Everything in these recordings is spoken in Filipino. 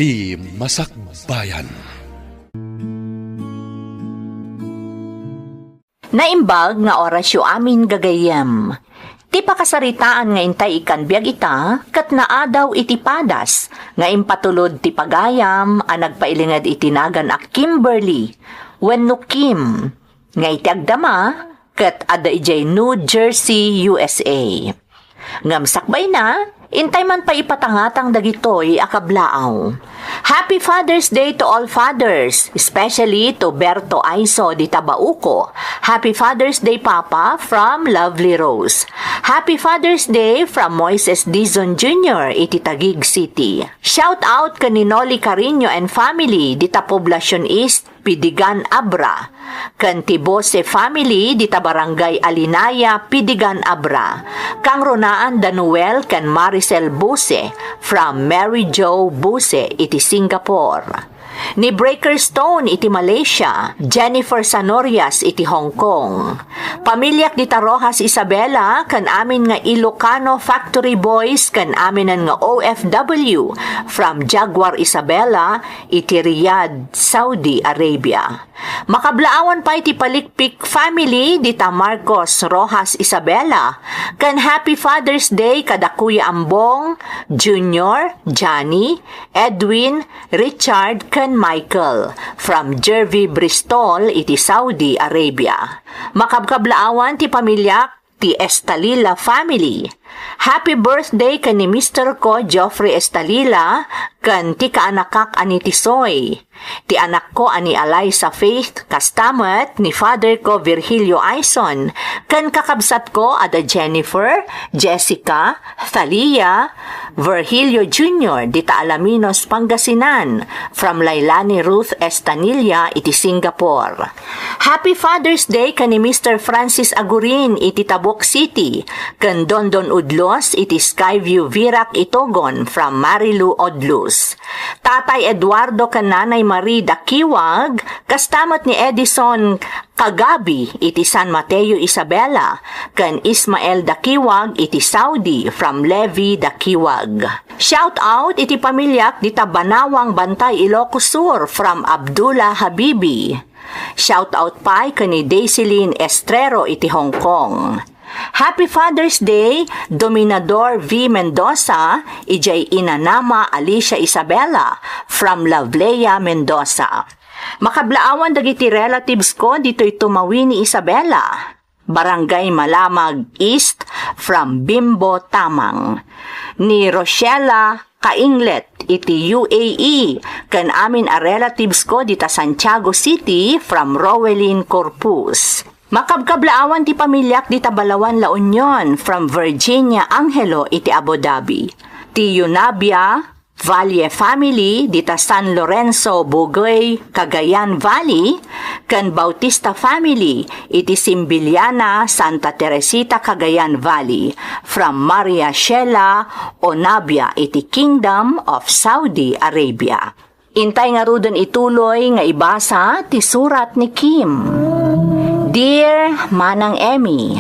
Ti Masakbayan. Naimbag nga orasyo amin gagayem. Ti pakasaritaan nga intay ikan biag ita, kat naadaw iti padas, nga impatulod ti pagayam, ang nagpailingad itinagan a Kimberly, wenno Kim, nga iti agdama, kat ada ijay New Jersey, USA. Ngam sakbay na, intay man pa ipatangatang dagitoy akablaaw. Happy Father's Day to all fathers, especially to Berto Aiso di Tabauco. Happy Father's Day, Papa, from Lovely Rose. Happy Father's Day from Moises Dizon Jr. iti Taguig City. Shout out kani Noli Carino and family di ta Poblacion East, Pidigan Abra. Kan ti Bose family di ta Barangay Alinaya, Pidigan Abra. Kang Ronaan Danuel kan Maricel Buse from Mary Jo Buse iti Singapore. Ni Breaker Stone iti Malaysia, Jennifer Sanorias iti Hong Kong. Pamilyak di Rojas Isabela kan amin nga Ilocano Factory Boys kan aminan nga OFW from Jaguar Isabela iti Riyadh, Saudi Arabia. Makablaawan pa iti Palikpik family di ta Marcos Rojas Isabela kan Happy Father's Day kada Kuya Ambong, Junior, Johnny, Edwin, Richard kan Michael from Jervy Bristol iti Saudi Arabia. Makabkablaawan ti pamilyak ti Estalila family. Happy birthday kan ni Mr. ko Geoffrey Estalila kan ti kaanakak ani Tisoy. Ti anak ko ani Eliza Faith kastamat ni father ko Virgilio Aison kan kakabsat ko ada Jennifer, Jessica, Thalia, Virgilio Jr. di ta Alaminos, Pangasinan from Lailani Ruth Estanilla iti Singapore. Happy Father's Day kan ni Mr. Francis Agurin iti Tabuk City kan Dondon Udlos iti Skyview Virac Itogon from Marilu Odlus. Tatay Eduardo kan Nanay Marie Dakiwag kastamat ni Edison Kagabi iti San Mateo Isabela kan Ismael Dakiwag iti Saudi from Levi Dakiwag. Shout out iti pamilyak di Tabanawang Bantay Ilocos Sur from Abdullah Habibi. Shout out pa kani Daisyline Estrero iti Hong Kong. Happy Father's Day, Dominador V. Mendoza, ijay inanama Alicia Isabela from Lavlea, Mendoza. Makablaawan dagiti relatives ko dito'y tumawi ni Isabela. Barangay Malamag East from Bimbo Tamang. Ni Rochella Kainglet iti UAE kan amin a relatives ko dita Santiago City from Rowelyn Corpus. Makabkablaawan ti pamilyak di Tabalawan La Union from Virginia Angelo iti Abu Dhabi. Ti Yunabia Valle family di ta San Lorenzo Bugoy, Cagayan Valley, kan Bautista family iti Simbiliana, Santa Teresita, Cagayan Valley from Maria Shela Onabia iti Kingdom of Saudi Arabia. Intay nga rudon ituloy nga ibasa ti surat ni Kim. Dear Manang Emmy,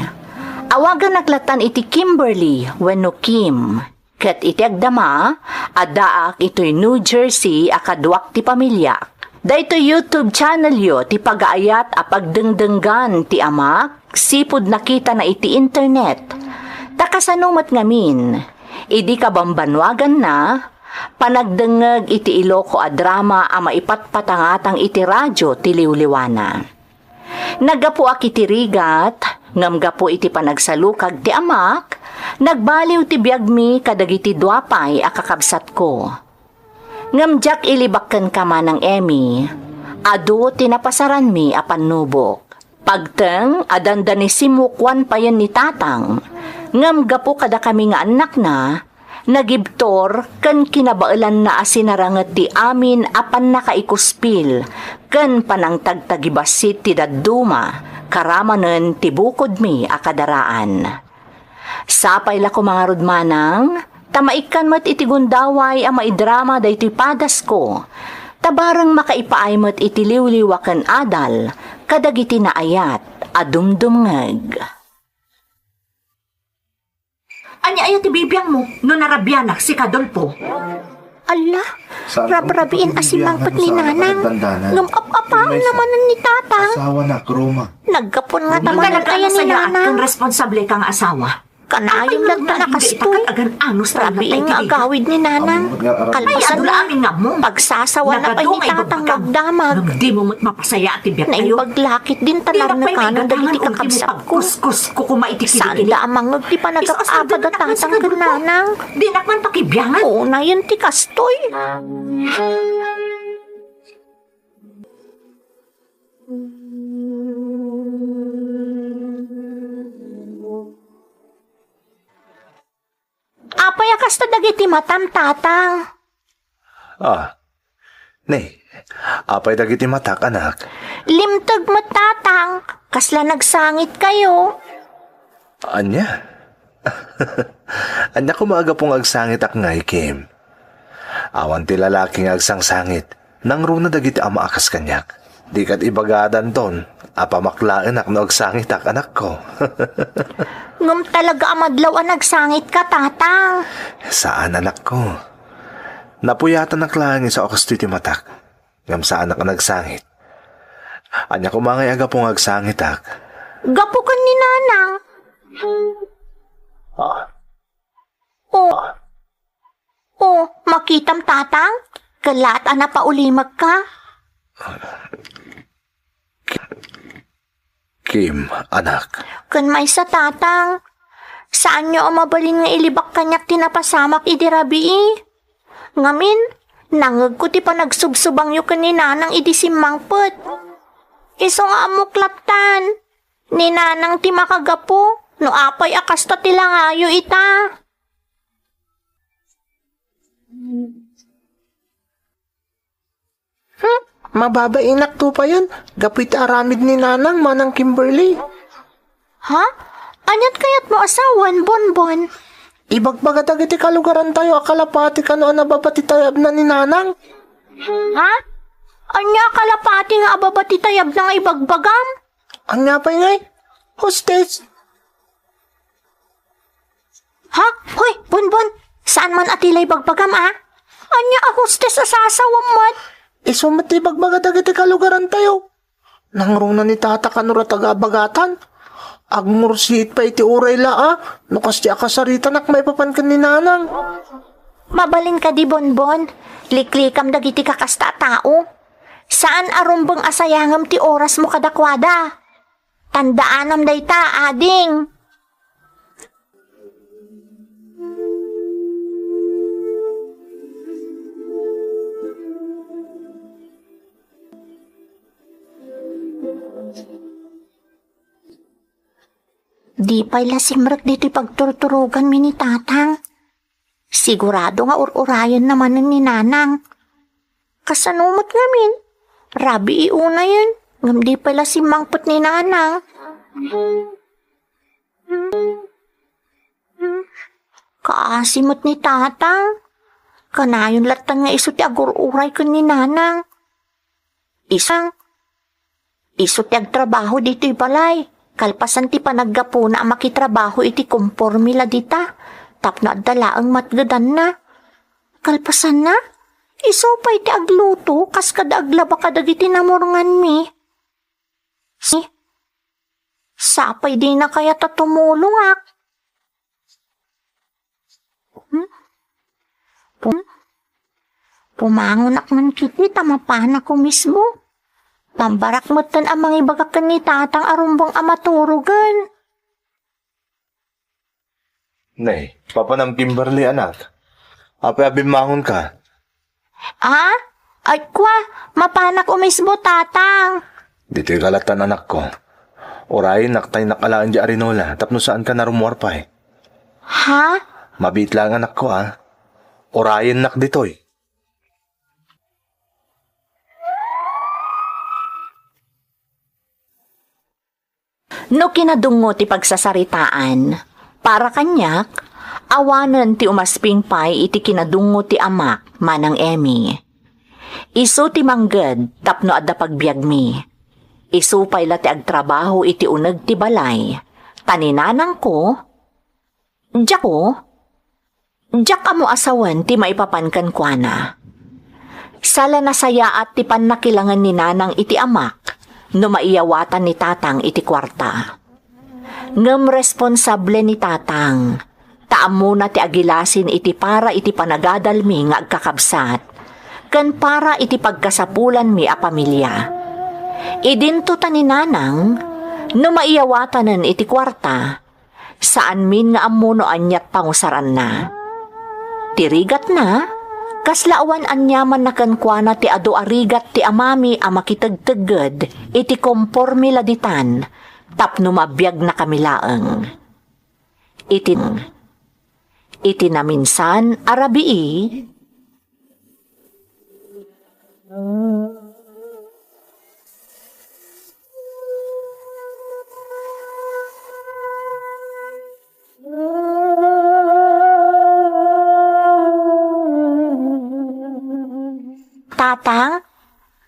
awagan naklatan iti Kimberly wenno Kim. Ket iti agdama, adaak ito'y New Jersey akadwak ti pamilyak. Dayto YouTube channel yo ti pagaayat a pagdengdenggan ti amak, sipud nakita na iti internet. Takasanumat ngamin, idi ka bambanwagan na, panagdengeg iti Iloco a drama a maipatpatangatang iti radyo ti liwliwana. Naggapo ak iti rigat, ngamgapo iti panagsalukag ti amak, nagbaliw ti biagmi kadagiti duapay akakabsat ko. Ngamjak ilibakken ka manang Emmy, adu tinapasaran mi a panubok. Pagteng adanda ni simukwan pa yan ni tatang, ngamgapo kada kami nga anak na, nagibtor kan kinabailan na asinarangat ti amin apan nakaikuspil kan panangtagtagibasit ti dadduma karamanen ti bukod mi akadaraan. Sapay la ko mga rudmanang, tamaikan mat iti gundaway a maidrama da iti padas ko, tabarang makaipaay mat iti liwliwakan adal kadagiti naayat adumdumngeg. Anya ayaw ti bibiyang mo, no narabyanak si Kadolpo. Ala, Saan rabrabiin asimangpot ni nanang. Ngam-apapaan naman ni tatang. Asawa na, Roma. Nagkapon nga taman kaya ni nanang. Kung responsable kang asawa. Kanayong lang ta nakastoy. Rabiin nga agawid ni nanang. Ay, Kalpasan adula na. amin nga mo. Pagsasawa na pa ni tatang magdamag. Di mo mo't mapasaya at ibiyat Na kayo. ipaglakit din tanar na kanang dagiti kakabsat ko. Kuskus ko kumaitikili. Saan da amang di pa nagkakabad at tatang kananang. Di nakman pakibiyangan. Oo na yun ti kastoy. Apay akas ta dagiti matam tatang. Ne, apay dagiti matak, anak. Limtag mo tatang. Kasla nagsangit kayo. Anya? Anya kumaga pong agsangit ak ngay, Kim. Awan ti lalaking agsangsangit. Nang runa dagiti ama akas kanyak. Di kat ibagadan ton. Apamaklaan ak no agsangit ak anak ko. Ngum talaga amadlaw ang nagsangit ka, tatang. Saan anak ko? Napuyatan ak langin sa okas ti matak. Ngam saan ak nagsangit. Anya kumangay aga pong agsangit ak. Gapukan ni nanang. Oh, makitam tatang? Kalat na paulimag ka? Kim, anak. Kan may sa tatang. Saan nyo ang mabalin nga ilibak kanyak tinapasamak idirabi Ngamin, nangag ko ti pa nagsubsubang yu kanina nang idisimangpot. Iso nga amuklatan. Ni nanang ti makagapo, no apay akas ta tilangayo ita. Mababainak to pa yan. Gapit aramid ni nanang manang Kimberly. Ha? Anyat kayat mo asawan, bonbon? Ibagbagat agiti kalugaran tayo akalapati kano nababati tayab na ni nanang. Ha? Anya kalapati nga ababati tayab na nga ibagbagam? Anya pa ngay? Hostess. Ha? Hoy, bonbon, saan man atilay bagbagam Anya a hostess asasawam mat? Isumati ibagbagat agiti kalugaran tayo. Nangrong na ni tata kanura taga-bagatan. Agmursit pa iti uray Nukas di akasarita nak may papankan ni nanang. Mabalin ka di, bonbon. Liklikam dagiti kakasta tao. Saan arumbang asayangam ti oras mo kadakwada? Tandaanam dayta, ading. Di pa'y lasimrak dito pagturturugan mi ni tatang. Sigurado nga urayan naman ni nanang. Kasanumot ngamin. Rabi iuna yun. Ngam di pala si mangpot ni nanang. Kaasimot ni tatang. Kanayon latang nga iso ti agur-uray ko ni nanang. Iso ti agtrabaho dito balay. Kalpasan ti panaggapo na makitrabaho iti kompormila dita. Tapno adala ang matgadan na. Kalpasan na. Iso pa iti agluto kas kada aglaba kada iti namurngan mi. Sapay di na kaya tatumulong Pumangon man kiti tamapana ko mismo. Pambarak mo tan ang mga ibagakan ni tatang arumbang amaturugan. Nay, papa ng Kimberly, anak. Apay abimangon ka. Ay kwa, mapanak o mismo tatang. Dito'y kalatan anak ko. Orayin naktay nakalaan di arinola, tapno saan ka narumuarpay. Ha? Mabit lang anak ko Orayin nak dito'y. No kinadungo ti pagsasaritaan, para kanyak, awanan ti umasping pay iti kinadungo ti amak manang Emmy. Isu ti mangged tapno adda pagbiag mi. Isu pay la ti agtrabaho iti uneg ti balay. Taninanang ko, Diyako, Diyak amo asawan ti maipapankan kwa na. Sala nasaya at ti pannakilangan ni nanang iti amak no maiyawatan ni tatang iti kwarta. Ngem responsable ni tatang, taam muna ti agilasin iti para iti panagadalmi nga agkakabsat, ken para iti pagkasapulan mi a pamilya. Idinto ta ni nanang, no maiyawatanen iti kwarta, saan min nga amuno anyat pangusaran na. Tirigat na, kaslaawan anyaman na kankwana ti adu arigat ti amami a makitagtagad iti kompormi laditan, tapno mabiyag na kamilaeng. Iti na minsan arabii, Tatang,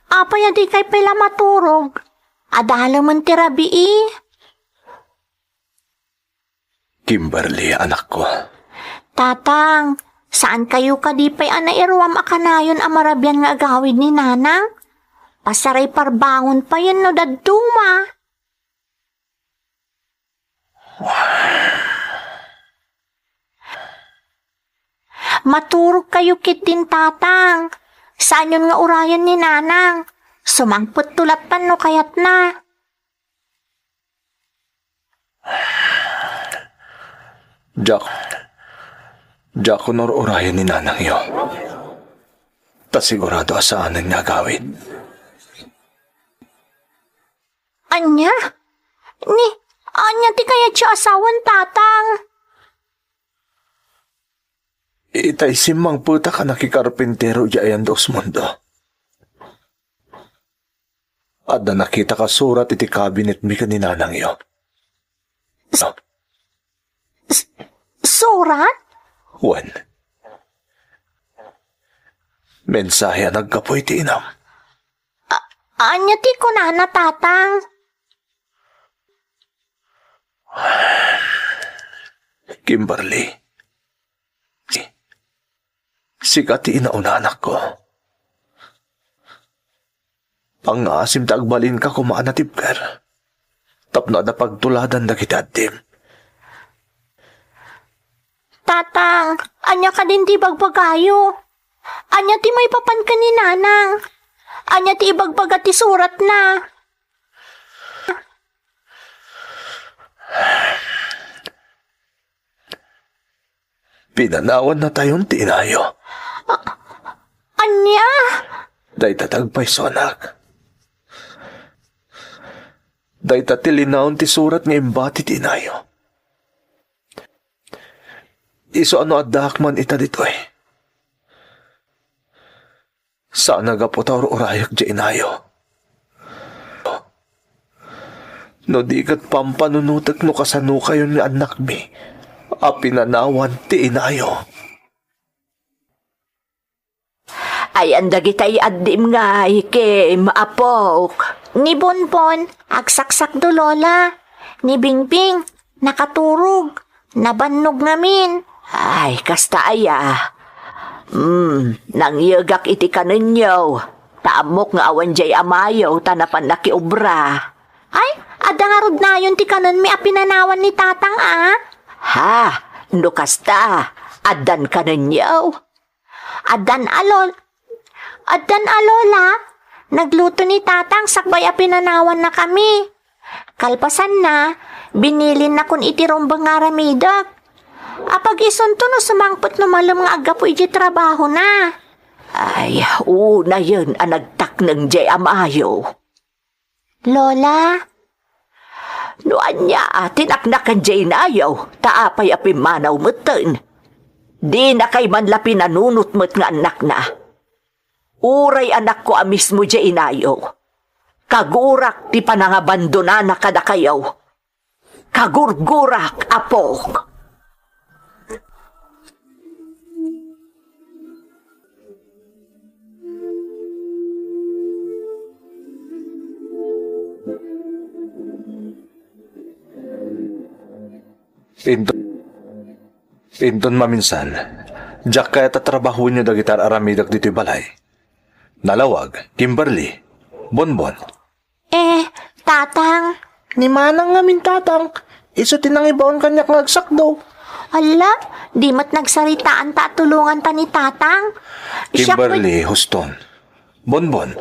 apay di kay pala maturog. Adala man ti rabii. Kimberly, anak ko. Tatang, saan kayo kadipay anairuam akanayon amarabyan nga agawid ni nanang? Pasaray parbangon pa yan no daduma. Maturog kayo kitin tatang. Saan yun nga urayan ni nanang? Sumangpot tulatan no kayat na. Jack honor urayan ni nanang yo. Ta sigurado asaanan nga gawin. Anya? Anya ti kaya siya asawan tatang? Itay simang puta ka nakikarpintero diyan dos mundo. Adda nakita ka surat iti cabinet mi kaninanang iyo. Surat? Juan. Mensahe nagkapoy ti inam. Anya ti kunana tatang? Kimberly. Sikat ti inauna anak ko. Pangasim tagbalin ka kumaan na tipker. Tapno na pagtuladan na kita atim. Tatang, anya ka din ti bagbagayo. Anya ti may papan ka ni nanang. Anya ti ibagbaga ti surat na. Pinanawan na tayong tinayo. Anya? Day tatagpay so anak. Day tatilinaon ti surat nga imbati tinayo. Iso ano adak man ita ditoy. Saan nagaputaw urayak di inayo. No di kat pampanunutak no kasano kayo ni anak mi. A pinanawan ti inayo. Ay, andag itay addim nga, Kim, apok. Ni Bonbon, agsaksak do lola. Ni Bingbing, nakaturog. Nabannog namin. Ay, kasta aya. Nangyagak iti kaninyaw. Taamok nga awan jay amayaw, tanapan nakiubra. Ay, adangarod na yun ti kanon mi apinanawan ni tatang Ha, no kasta, adan kaninyaw. Adan alola, nagluto ni tatang sakbay apinanawan na kami. Kalpasan na, binilin na kun itirong bangaramidak. Apag isunto no sumangpot no malam nga agapo iji trabaho na. Ay, una yun ang nagtak ng jay amayo. Lola? No anya, tinaknakan jay na ayaw, taapay apimanaw mutin. Di na kay man la pinanunot mo't nga anak na. Uray anak ko amis mo jay inayaw. Kagurak ti panangabandona na kada kayaw. Kagurgurak, apok. Pinton maminsan, Diyak kaya tatrabaho nyo dagitar aramidak dito'y balay. Nalawag, Kimberly, Bonbon. Tatang, Ni manang ngamin tatang, iso tinang ibaon kanyak ngagsak daw. ala, di mat nagsaritaan ta tulungan ta ni tatang. Kimberly, Huston, Bonbon.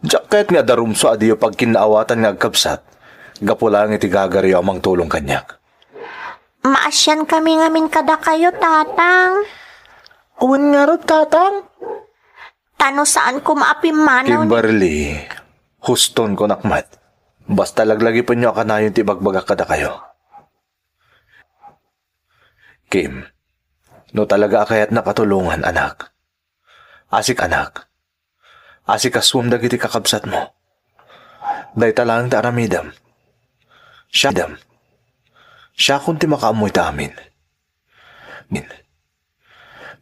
Diyak kaya't nga darumso adiyo pag kinaawatan nga agkapsat. Gapulang iti gagaryo amang tulong kanyak. Maasyan kami ngamin kada kayo, tatang. Uwan nga ro tatang. Tano saan ko maapim manaw ni... Kimberly, Huston ko nakmat. Basta laglagi pa nyo akanayon ti bagbaga kada kayo. Kim, no talaga akayat nakatulungan, anak. Asik anak. Asik aswam dagiti kakabsat mo. Day talang ta aramidam. Siya kunti makaamoy ta amin.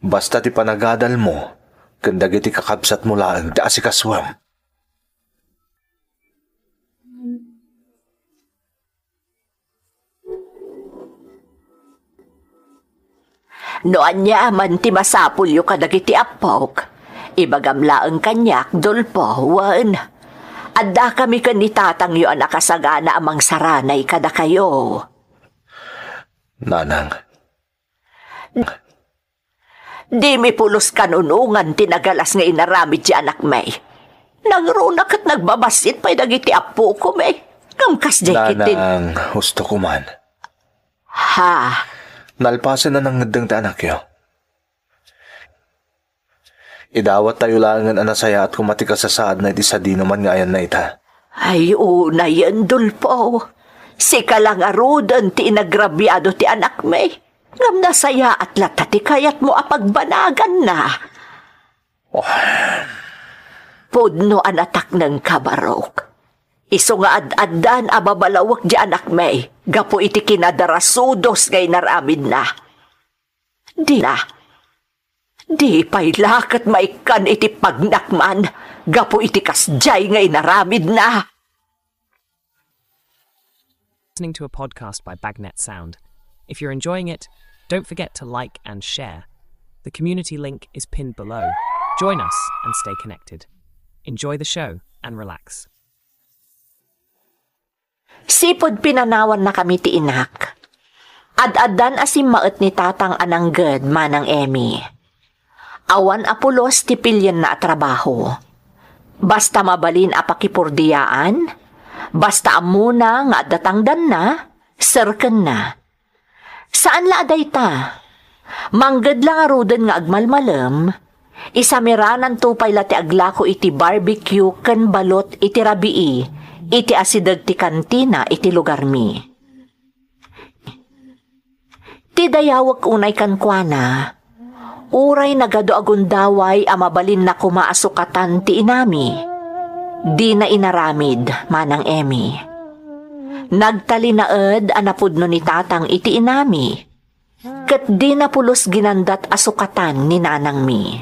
Basta ti panagadal mo, kandagiti kakabsat mo laang ti asik aswam. Noan niya man ti masapulyo kadagiti apok. Ibagamlaang kanyak, dulpo, wan. Adda kami kan ni tatang yo nakasagana amang saranay kada kayo. Nanang. Di mi pulos kanunungan tinagalas nga inaramid si anak may. Nagrunak at nagbabasit pa'y dagiti apo ko may. Kamkas jay kitin. Nanang, husto ko man. Ha? Nalpasan na ng ngedeng ta anak yo. Idawat tayo langan anasaya at kumatika sa saad na iti sa di naman nga ayan na ita. Ay, una yan, dulpo. Sika lang arudan ti inagrabyado ti anak may. Ngam nasaya at latati kayat mo apagbanagan na. Pudno anatak ng kabarok. Iso nga ad-addan ababalawak di anak may. Gapo iti kinadarasudos ngay naramid na. Di pa'y lakat maikan iti pagnakman. Gapo iti kasjay ngay naramid na. Listening to a podcast by Bagnet Sound. If you're enjoying it, don't forget to like and share. The community link is pinned below. Join us and stay connected. Enjoy the show and relax. Sipod pinanawan na kami ti inak. Ad-addan asim maet ni tatang anangged manang Emmy. Awan apulos ti pilyan na trabaho. Basta mabalin apakipurdiyaan, basta amuna nga datangdan na, serken na. Saan la aday ta? Mangged lang arudan nga agmalmalem, isamiranan tupay la ti aglako iti barbecue ken balot iti rabii, iti asidag ti kantina iti lugar mi. Ti dayawag unay kankwana, uray nagado agundaway amabalin na kumaasukatan ti inami. Di na inaramid, manang Emmy. Nagtalinaed anapudno ni tatang iti inami. Ket di na pulos ginandat asukatan ni nanang mi.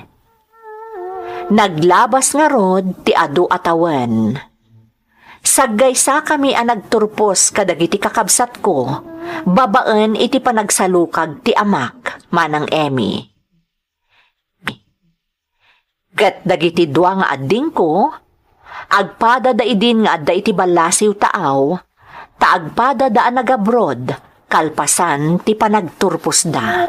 Naglabas nga rod ti adu atawan. Saggaysa kami ang nagturpos kadagiti kakabsat ko, babaan iti panagsalukag ti amak, manang Emmy. Ket dagiti dua nga adding ko, agpada da idin nga adda iti balasiw taaw, taagpada da nagabrod, kalpasan ti panagturpos da.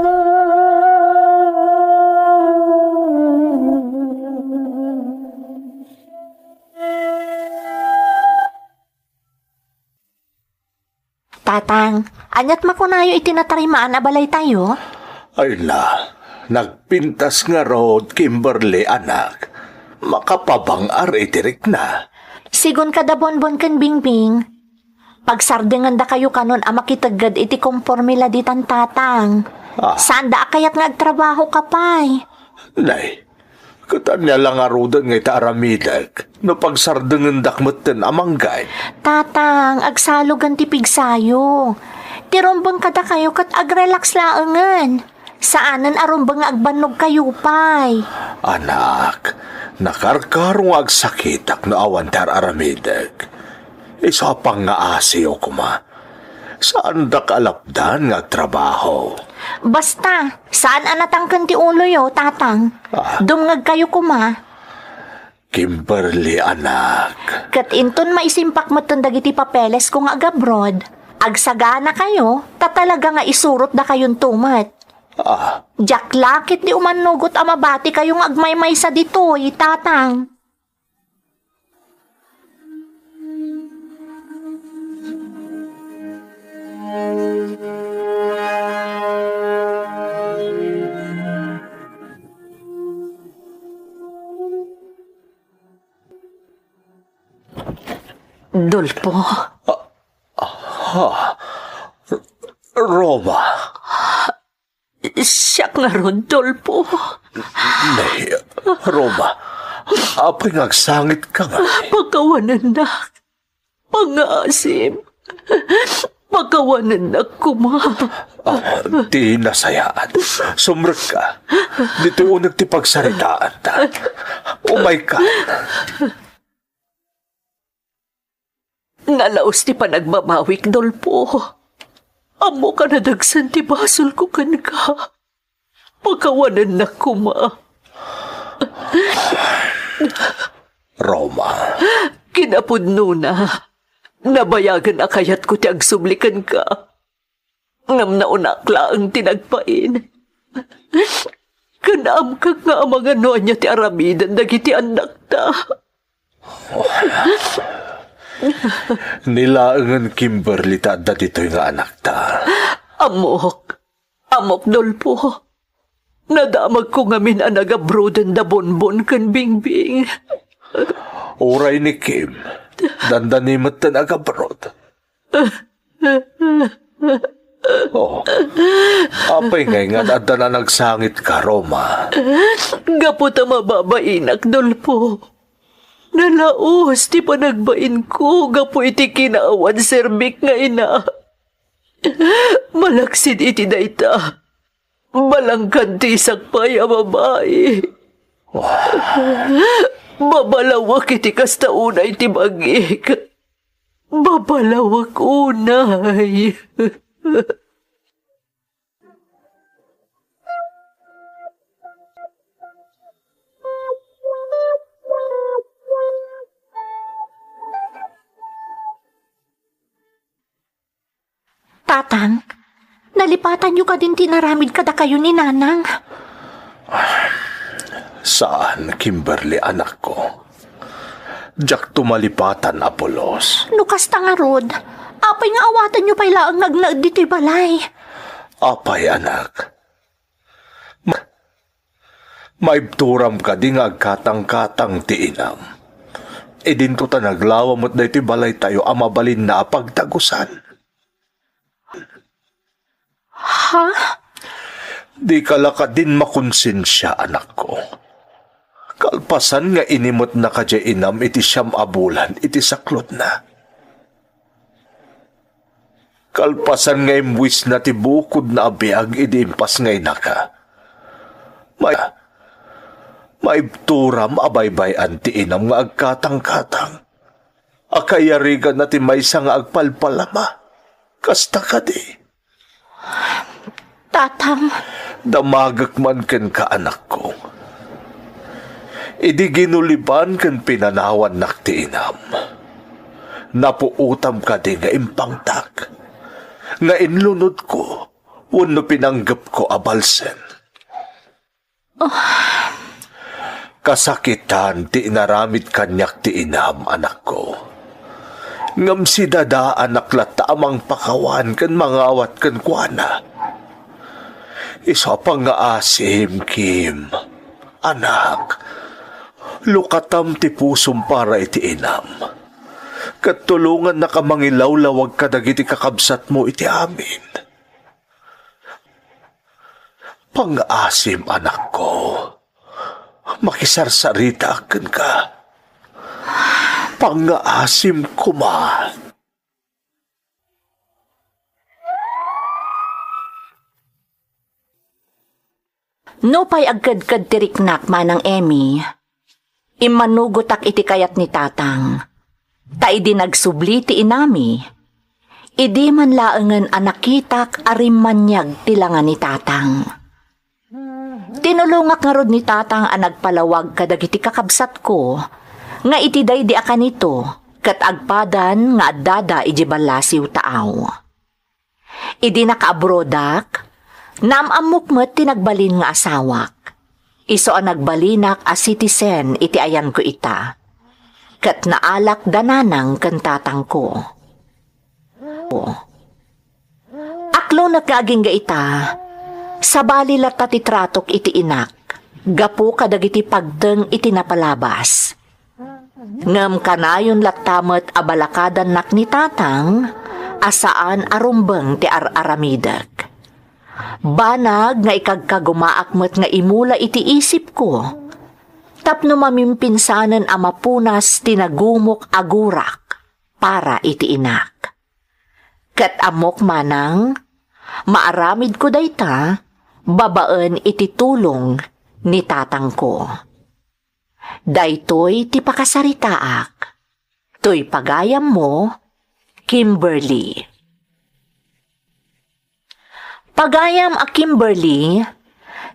Tatang, anyat makunayo itinatarimaan abalay tayo? Ay la, nagpintas nga road, Kimberly, anak. Makapabangar itirik na. Sigun kada bonbon ken bingbing. Pagsardengan da kayo kanon a makitagad iti kompormila ditan tatang. Saan da kayat nga agtrabaho kapay? Nay, katanya lang arudan nga ita aramidag. No pagsardengan dakmeten amanggay. Tatang, agsalugan ti pigsayo. Tirombang kada kayo kat agrelax laangan. Saanan arumbang agbanog kayo pay? Anak, nakarkarong agsakitak no awantar aramidag. Isa pang nga asiyo kuma. Saan da kalapdan nga trabaho? Basta, saan anatangkan ti ulo yo, tatang? Dumngag kayo kuma. Kimberly, anak. Kat inton maisimpak mo dagiti papeles kung agabroad. Agsagana kayo, talaga nga isurot da kayon tumat. Jack lakit di umanugot amabati kayong agmaymay sa ditoy, tatang. Dulpo. Roma. Siya nga ron, Dulpo. Nay, Roma. Apay ngagsangit ka nga. Pagkawanan na. Pangasim. Pagkawanan na kuma. Di nasayaan. Sumrek ka. Dito yung nagtipagsaritaan ta. Oh my God. Nalaos ti panagmamawik, Dolpo. Amo ka na dagsan ti basol ko kan ka. Pagkawanan na kuma. Roma. Kinapudno na. Nabayagan akayat ko ti agsublikan ka. Ngam na unakla ang tinagpain. Kanaam ka nga ang mga nonya ti aramidan dagiti anak ta. Nilaangan Kimberly ta dito'y nga anak ta. Amok Dolpo. Nadamag ko ngamin ang nagabrodan da bonbon kan bingbing. Oray ni Kim. Dandanimot ta nagabrod. Oh, apay ngay nga adda na nagsangit ka, Roma. Gapot ang mababainak, Dolpo. Nalaos, ti panagbain ko, gapo iti kinaawan serbik nga ina. Malaksid iti dayta. Balangkan ti sakpay ang babae. Babalawak iti kasta unay ti bagik. Babalawak unay. Tatang, nalipatan niyo ka din tinaramid kada kayo ni Nanang. Saan, Kimberly, anak ko? Diyak tumalipatan, Apolos. Nukas nga, Rod. Apay nga awatan niyo pa'y laang nagnag dito'y balay. Apay, anak. Maibturam ka di nga agkatang-katang ti inam. E dinto ta naglawa mo't na iti balay tayo amabalin na pagtagusan. Ha? Di kalaka din makonsensya, anak ko. Kalpasan nga inimot na kadya inam iti siyam abulan iti saklot na. Kalpasan nga imwis na ti bukod na abiyag iti impas nga inaka. Maibturam abaybayan ti inam nga agkatang-katang. Akayarigan na ti maysa nga agpalpalama. Kasta ka di. Tatang. Damagak man ken ka, anak ko. Idi ginuliban ken pinanawan nak ti inam. Napuutam ka di nga impangtak. Nga inlunod ko, wano pinanggap ko abalsen. Kasakitan ti inaramid kanyak ti inam, anak ko. Ngam si dadaan naklat amang pakawan kan mangawat kan kuana. Isa pang nga asim, Kim. Anak, lukatam ti pusong para iti inam. Katulungan na ka mangilawlawag ka dagiti kakabsat mo iti amin. Pang-asim, anak ko. Makisarsarita akin ka. Pang-asim kuma. No pa'y agkad-kad tiriknak manang Emmy, imanugotak iti kayat ni tatang. Ta idi nagsubli ti inami. Idi man laengen anakitak arimanyag tilangan ni tatang. Tinulungak nga rod ni tatang ang nagpalawag kadagiti kakabsat ko, nga itiday di akan ito, kat agpadan nga addada iji balasiw taaw. Idi nakaabrodak, namamok mo't tinagbalin nga asawak. Iso ang nagbalinak a citizen iti ayan ko ita. Kat naalak dananang kantatang ko. Aklo na kaging ga ita, sa balilat ta titratok iti inak, gapu kadagiti pagdeng iti napalabas. Ngem kanayon lattamet abalakadan nak ni tatang, asaan arumbeng ti aramidag. Banag nga ikagkagumaakmet nga imula iti isip ko, tapno mamimpinsanan a mapunas tinagumok agurak para iti inak. Kat amok manang, maaramid ko dayta, babaen iti tulong ni tatang ko. Daytoy ti pakasaritaak, toy pagayam mo, Kimberly. Pagayam a Kimberly,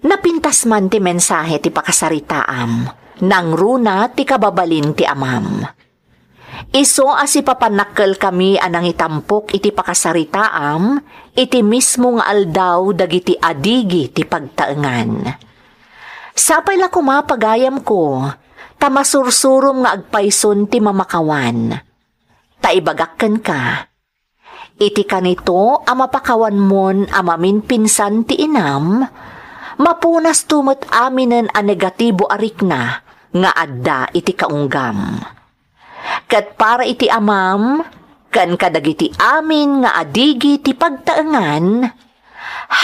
napintas man ti mensahe ti pakasaritaam, nang runa ti kababalin ti amam. Iso asi papanakkel kami anang itampok iti pakasaritaam, iti mismo nga aldaw dagiti adigi ti pagtaengan. Sapay la kumapagayam ko, tamasursurom nga agpayson ti mamakawan. Taibagakken ka. Iti kanito amapakawan mon amamin pinsan ti inam, mapunas tumot aminen a negatibo arikna nga adda iti kaunggam. Kat para iti amam, kan kadagiti amin nga adigi ti pagtaengan,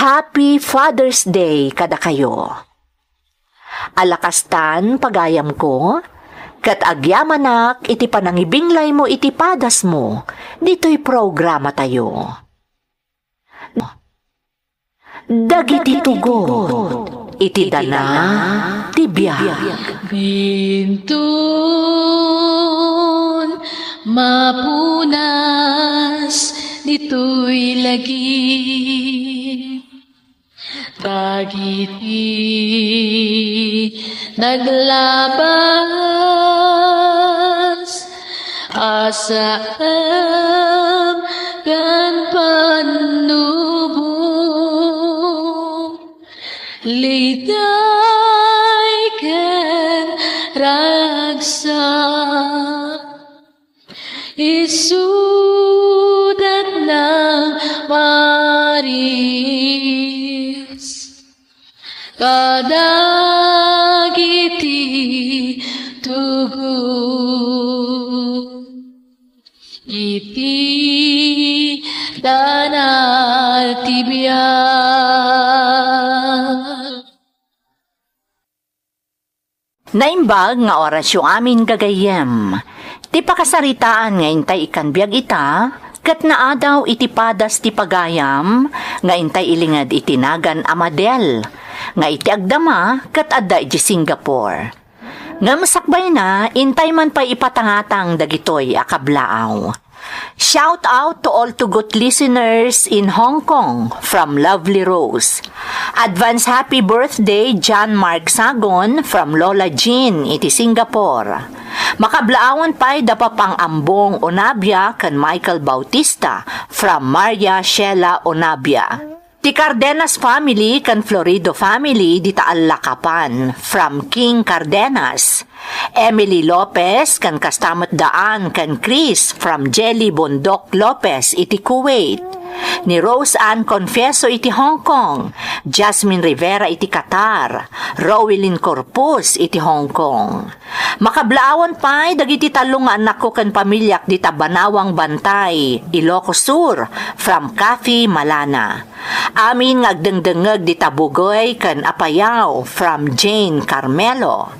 Happy Father's Day kada kayo. Alakastan pagayam ko, kat agyamanak iti panangibinglay mo iti padas mo, dito'y programa tayo. Dagiti tugot, iti dana, ti biyag. Bintun, mapunas, dito'y lagi. Dagiti naglabas, asam kan panubong, liday kan ragsak, isudat ng maris, kadagiti tugot, iti danal tibiyag. Naimbag nga orasyo amin gagayem, ti pakasaritaan nga intay ikan biyag ita, kat naadaw iti padas ti pagayam, nga intay ilingad itinagan amadel, nga iti agdama kat adda iti Singapore. Nga masakbay na, intay man pa ipatangatang dagitoy akablaaw. Shout out to all Tugot listeners in Hong Kong from Lovely Rose. Advance happy birthday John Mark Sagon from Lola Jean iti Singapore. Makablaawan pa'y dapapang ambong Onabia kan Michael Bautista from Maria Sheila Onabia. Ti Cardenas family kan Florido family di Taallakapan from King Cardenas. Emily Lopez kan Kastamat Daan kan Chris from Jelly Bondok Lopez iti Kuwait. Ni Rose Ann Confeso iti Hong Kong, Jasmine Rivera iti Qatar, Rowelyn Corpus iti Hong Kong. Makablaawan pa'y dagiti talong nga anak ko kan pamilyak di Tabanawang Bantay, Ilocos Sur, from Kathy Malana. Amin ngagdengdengeg di Tabugoy kan Apayao, from Jane Carmelo.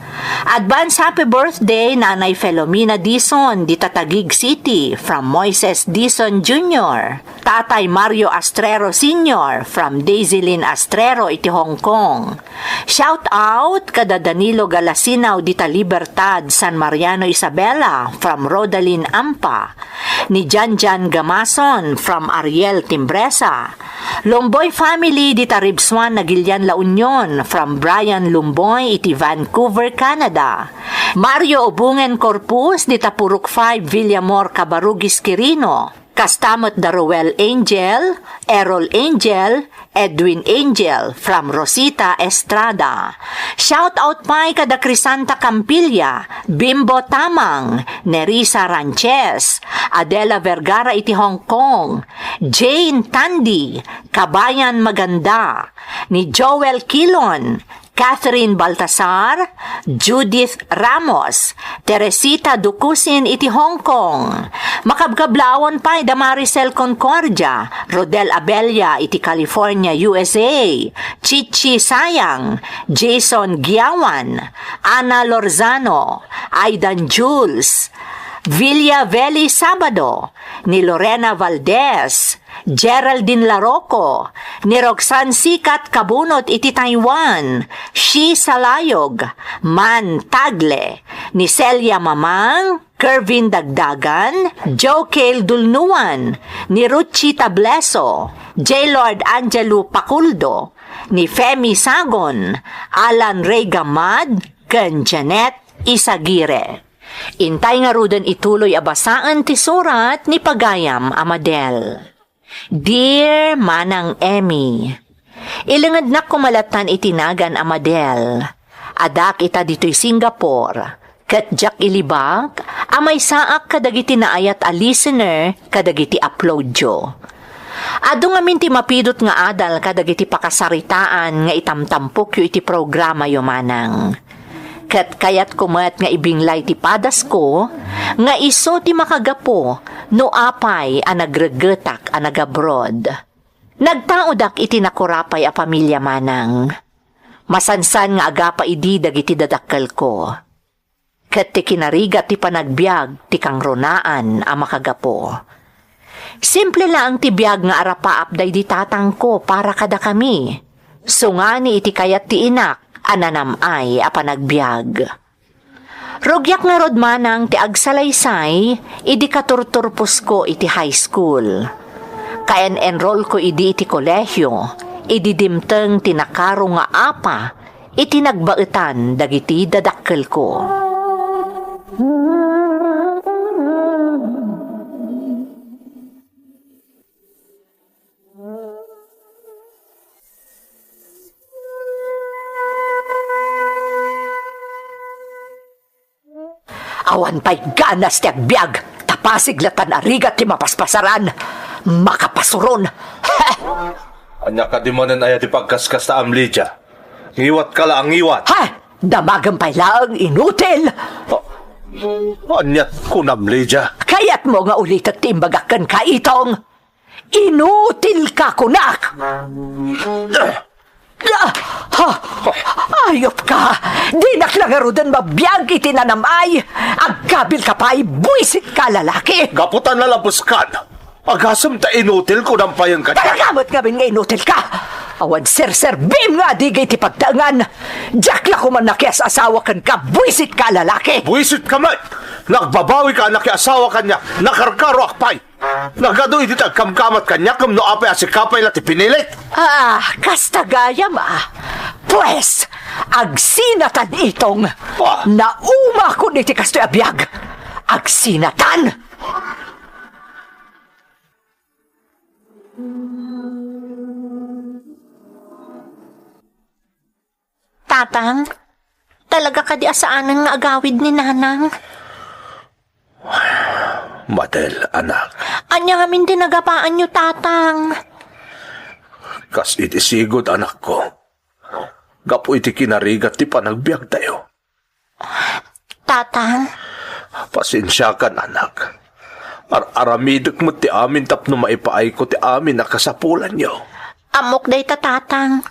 Advance happy birthday Nanay Filomena Dison di Tatagig City, from Moises Dison Jr. Tatay Mario Astrero Sr. from Daisylin Astrero iti Hong Kong. Shout out kada Danilo Galasinaw dita Libertad San Mariano Isabela from Rodalin Ampa. Ni Janjan Gamason from Ariel Timbresa. Lumboy family dita Ribswan Nagilian La Union from Brian Lumboy iti Vancouver, Canada. Mario Obungen Corpus dita Purok 5 Villamor Cabarugis Quirino. Kastamot Daruel Angel, Errol Angel, Edwin Angel from Rosita Estrada. Shout out pa kada Crisanta Campilla, Bimbo Tamang, Nerissa Ranches, Adela Vergara iti Hong Kong, Jane Tandy, Kabayan Maganda, ni Joel Kilon, Catherine Baltasar, Judith Ramos, Teresita Dukusin iti Hong Kong, makabkablawon pa da Maricel Concordia, Rodel Abella iti California, USA, Chichi Sayang, Jason Giawan, Ana Lorzano, Aidan Jules, Villa Veli Sabado, ni Lorena Valdez, Geraldine Larocco, ni Roxanne Sikat Kabunot iti Taiwan, Shi Salayog, Man Tagle, ni Celia Mamang, Kervin Dagdagan, Joe Cale Dulnuan, ni Ruchi Tableso, J. Lord Angelo Paculdo, ni Femi Sagon, Alan Ray Gamad, ken Janet Isagire. Intay nga rudan ituloy abasaan ti surat ni Pagayam Amadel. Dear Manang Emmy, ilangad na kumalatan itinagan Amadel. Adak ita dito'y Singapore. Katjak ilibag, amay saak kadagiti naayat a listener kadagiti upload jo. Ado nga minti mapidot nga adal kadagiti pakasaritaan nga itamtampok yu iti programa yu manang. Kat kayat kumat nga ibinglay ti padas ko, nga iso ti makagapo, no apay a nagregetak a nagabroad. Nagtaudak iti nakurapay a pamilya manang. Masansan nga agapa idi dagiti dadakkel ko. Kat ti kinarigat ti panagbiag ti kangronaan a makagapo. Simple lang ti biag nga arapaap day di tatang ko para kada kami. Sungani iti kayat ti inak, ananamay a panagbiag. Rugyak nga rod manang ti agsalaysay, idi katurturpos ko iti high school. Kaen-enroll ko idi iti kolehyo, idi dimteng tinakaro nga apa, iti nagbaitan dagiti dadakkel ko. Awan pa'y ganas ti agbyag, tapasiglatan arigat ti mapaspasaran, makapasuron. Anya ka di mo nan aya ti pagkaskas ta Amlydia. Ngiwat ka lang, ngiwat. Ha! Damagan pa'y laang inutil. Anyat kun Amlydia. Kayat mo nga ulit at timbagakan ka itong inutil ka kunak. Ayop ka! Di naklagarudan mabiyag itinanamay! Agkabil ka pa'y buisit ka lalaki! Gaputan na labuskan. Agasam ta inutil ko ng payang kanya. Talagamot nga nga inutil ka! Awad sir bim nga digay ti pagdangan! Jakla ko man nakias asawa kan ka, buisit ka lalaki! Buisit ka man! Nagbabawi ka nakiasawa kanya, nakarkaro akpay! Nagado iti tagkamkamat kanya kam no apay asikapay lati pinilit. Kastagayam Pues, agsinatan itong nauma ko niti kastoy abiyag. Agsinatan! Tatang, talaga ka di asaanan nga agawid ni nanang? Madel, anak. Anya ngamin dinagapaan nyo, tatang. Kas iti sigod, anak ko. Gapo iti kinarigat ti panagbiag tayo. Tatang? Pasensya kan, anak. Aramidok mo ti amin tapno maipaay ko ti amin na kasapulan nyo. Amok day ta, tatang.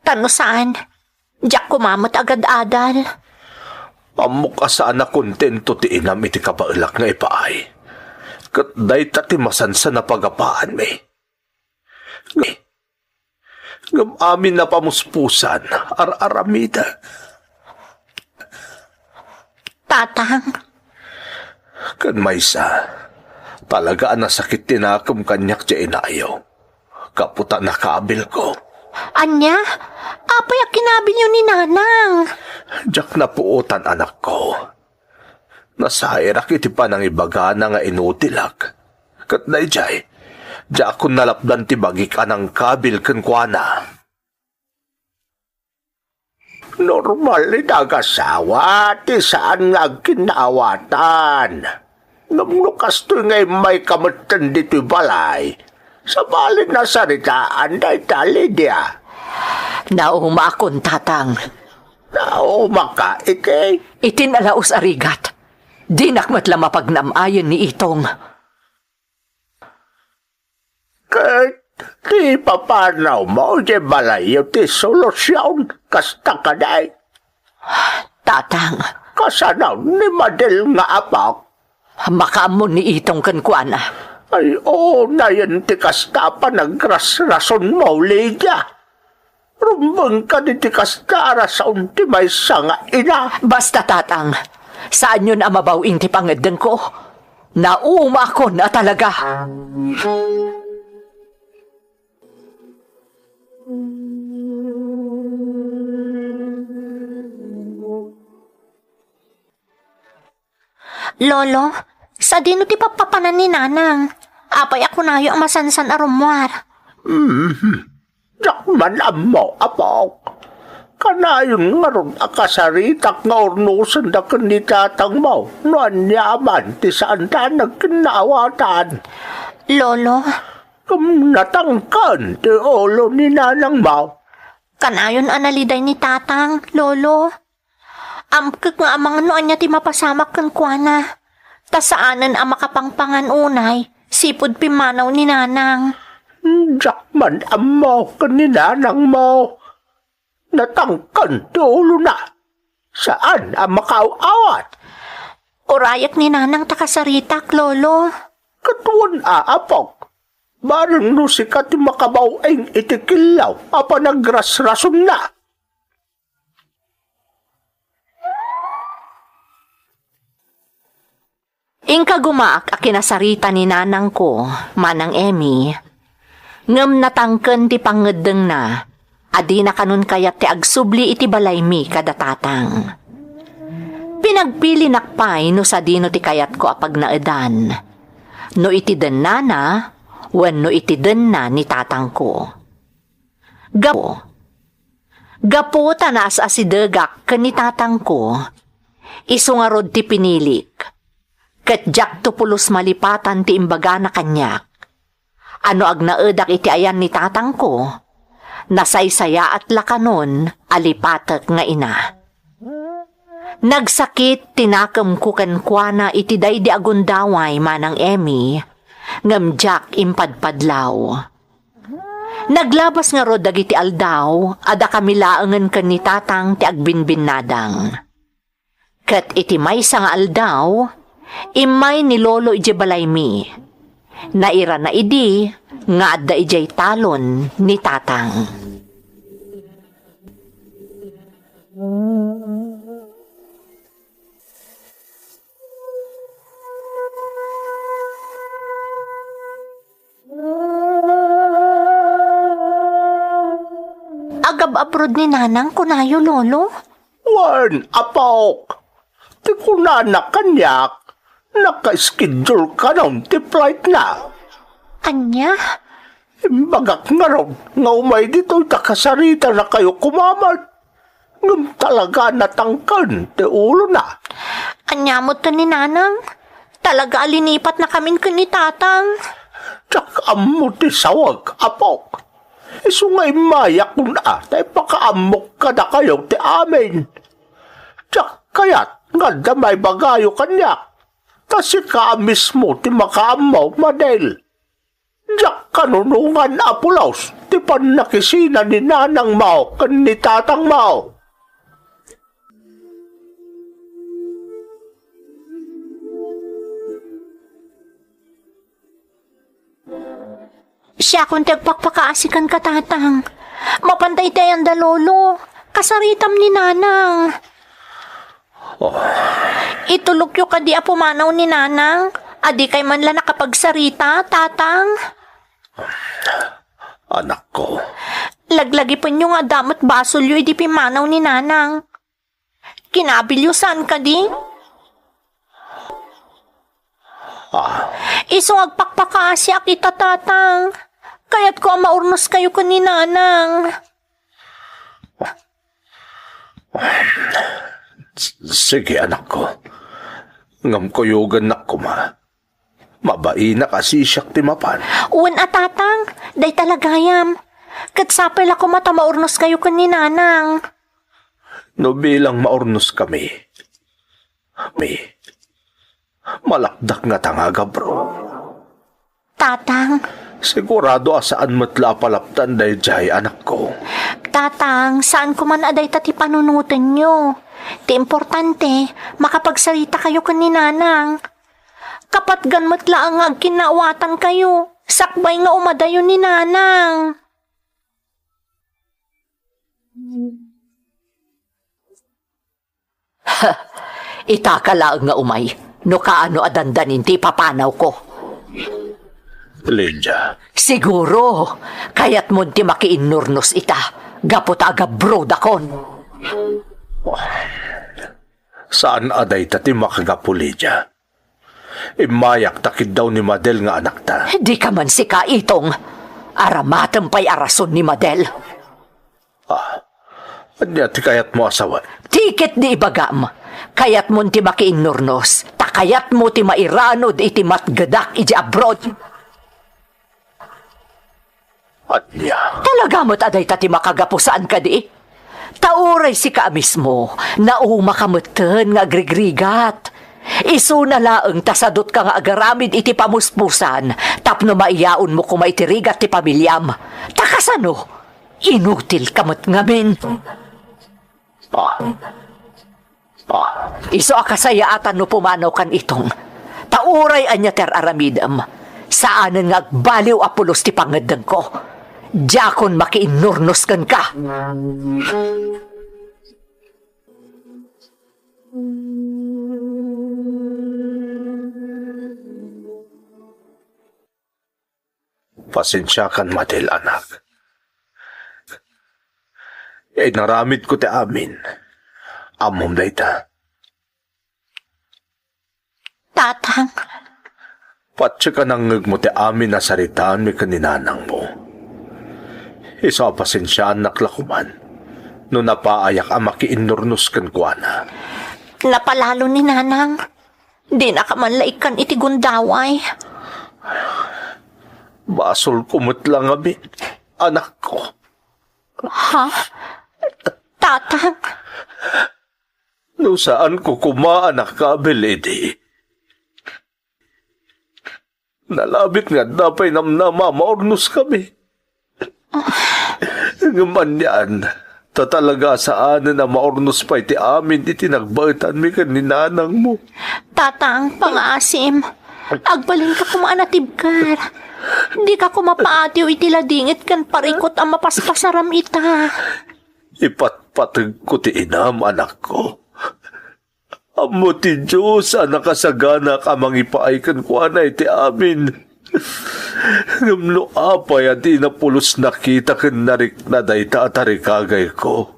Tanusaan. Diyak kumamot agad-adal. Amok asaan na kontento ti inam iti kabailak nga ipaay. Kat day tatimasan sa napagapaan me. Ngam amin na pamuspusan, ar-aramida. Tatang, Kan maysa, talaga na sakit tinakam kanyak di inayaw. Kaputa na kaabil ko. anya, apay ang kinabi niyo ni Nanang? Diyak na puutan anak ko. Nasairak iti pa ng ibaga na nga inutilak. Kat na ijay, diyak ko nalapdan ti bagik anang kabil kenkwana. Normal ni nagasawa, ti saan nga kinawatan. Namlukas to ngay may kamatan dito'y balay. Sa balik na saritaan na itali dia. Nauma akon, Tatang. Nauma ka, ikay. Itinalaos arigat. Di nakmatla mapagnamayon ni Itong. Kahit di papanaw mo, di balayo ti solusyon. Kasta ka day. Tatang, Kasanaw ni Madel nga apak. makaamon ni Itong kankwana. Ay, oo, na yan ti kasta pa nagras-rason mo, Lydia. Rumbang ka ni ti kasta rason ti may sanga ina. Basta, Tatang, saan yun ang mabawing ti pangadang ko? Nauma ako na talaga. Lolo, sa dino ti papapanan ni Nanang. Apay ako nayo ang masansan arumwar. Jakman mo, apok. Kanayon nga ron akasaritak nga ornusan da kanitatang mo. Noan yaman ti saan ta nagkinawatan. Lolo, Natangkan ti ulo ni Nanang mo. kanayon analiday ni Tatang, Lolo. Amkak nga amang noan niya ti mapasamak kan kuana. Tasaanan ang makapangpangan unay, sipod pimanaw ni Nanang. Jakman mo kaninanang mo. Natangkan ti ulo na. Saan ang makauawat? Urayak ni Nanang takasaritak, Lolo. Katuan apok. Barang no si kati makabaw ang itikilaw apa nagras-rason na. Ingka gumaak a kinasarita ni Nanang ko, Manang Emmy. Ngem natangken ti pangedeng na, adi na kanun kayat ti agsubli iti balay mi kada Tatang. Pinagpili nakpay no sa dino ti kayat ko apag naedan. No iti den nana, wenno iti den na ni Tatang ko. Gapo tanas asidegak ken ni Tatang ko, isungarod ti pinilik. Ket jak to pulos malipatan ti imbaga na kanyak. Ano ag naedak iti ayan ni Tatang ko, nasaysaya at lakanon alipatek nga ina. Nagsakit tinakam ko kankwana iti daydi agundaway Manang Emmy, ngam jak impadpadlaw. Naglabas nga rod dagiti aldaw, ada kami laengen ken ni Tatang ti agbinbinadang. Ket iti maysa nga aldaw, imay ni Lolo ije balay mi. Naira na idi, nga adda ijay talon ni Tatang. Agab-abrod ni Nanang kunayo, Lolo. Wan, apok. Ti kunana kanyak. Naka-schedule ka nun, ti flight na. Anya? Imbagak nga ron, nga umay dito, takasarita na kayo kumamat. Ngam talaga natangkan, ti ulo na. Anya mo to ni Nanang? Talaga alinipat na kamin kun ni Tatang. Tsak amo ti sawag, apok. Isu nga'y mayak kun tay pakaamok ka na kayo ti amin. Tsak kayat, nga damay bagayo kanyak. Kasi ka mismo ti makaamaw, Madel. Diyak kanunungan apulaos, ti panakisina ni Nanang Mao kan ni Tatang Mao. Siya kung tagpakpakaasikan ka, tatang. Mapantay tayo ang dalolo. Kasaritam ni nanang. Itulog yung kadi apumanaw ni nanang. Adi kay man lang nakapagsarita, tatang. Anak ko, Laglagi pa nyo nga damat basol yu idi pimanaw ni nanang. Kinabil yu saan ka di? Isong agpakpakasya kita, tatang. Kaya't ko ang maurnos kayo ka ni nanang. sige anak ko. Ngam ko yugan nak ko ma. Mabai na kasi siyak timapan. Uwan at tatang, day talagayam. Katsapay ako mata maurnos kayo ka ni nanang. No bilang maurnos kami. Malakdak nga tangaga bro. Tatang, Sigurado asaan matla palaptan day jay anak ko. tatang, saan ko man aday tati panunutan nyo? Ti importante, makapagsarita kayo ka ni nanang. Kapat ganmat laang agkinawatan kayo. Sakbay nga umadayo ni nanang. Itakala nga umay, no kaano adandanin ti papanaw ko. Lydia, Siguro, kayat mo ti makiinurnos ita, gapot aga brodakon. saan aday tati makagapu Lydia? Imayak takid daw ni Madel nga anak ta. Di ka man si kaitong, aramatang pa'y arason ni Madel. Anya ti kayat mo asawa? Tiket di ibagam, kayat mo ti makiinurnos, takayat mo ti mairanod iti matgadak iti abroad. Anya? Talaga mo't aday tati makagapusaan ka di? Tauray si ka mismo, na umakamutan nga agrigrigat. Isu na laeng tasadot ka nga agaramid iti pamuspusan, tapno maiyaon mo kung maitirigat ti pamilyam. Takasano, inutil kamot ngamin. Iso akasayaatan no pumanaw kan itong. Tauray anya ter aramidam, saanan nga agbaliw apulos ti pangadang ko. Diyakon makiinurnos kan ka. Pasensya kan Madel anak. Naramid ko ti amin. Amom day ta. Tatang, Patsi ka nangag mo ti amin na saritaan mi kaninanang mo. Isa pasensyaan naklakuman. No napaayak ang makiinurnos kan kuana. napalalo ni nanang. Di na ka man laikan iti gundaway. Basol kumot lang amin. Anak ko. Ha? Tatang, No saan ko kumaanak ka, Beledi? Nalabit nga dapay namnama maurnos kami. Ngaman yan, tatalaga saan na maurnos pa iti amin iti nagbaitan mi kaninanang mo. tatang, pangasim. Agbalin ka kumaanatibkar. Di ka kumapaatiw iti ladingit kan parikot ang mapaspasaram ita. Ipatpatag ko ti inam, anak ko. Amo ti Diyos, anak kasagana ka mangipaikan ko anay ti amin. Ngamno apay at inapulos nakita kan narik na dayta at arikagay ko.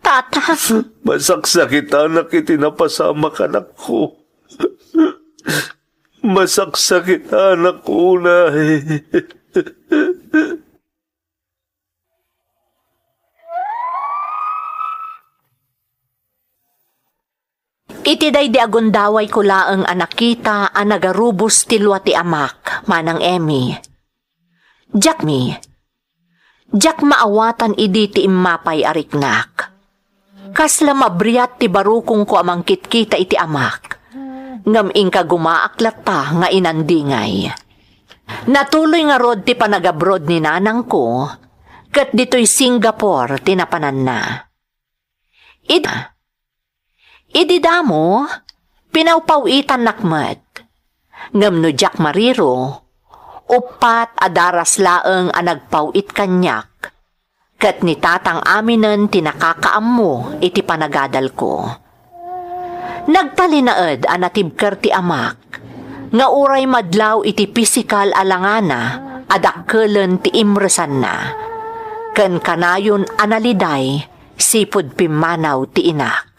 Tatang, Masaksakit anak itinapasama ka anak ko. Masaksakit anak ko na Iti day di agundaway ko laeng anak kita ang nagarubos tilwa ti amak, manang Emmy. Jack maawatan idi ti imapay ariknak. Kasla mabriat ti barukong ko amang kitkita iti amak. Ngam ingka gumaaklat ta nga inandingay. Natuloy nga rod ti panagabrod ni nanang ko, kat dito'y Singapore tinapanan na. Ididamo, pinawpawitan nakmat. Ngam no Jack Mariro, Upat adaras laeng ang nagpawit kanyak. Kat ni tatang aminen tinakakaam mo iti panagadal ko. Nagtalinaed ang natibker ti amak, nga uray madlaw iti pisikal alangana, adakkelen ti imresan na. Ken kanayon analiday, sipud pimanaw ti inak.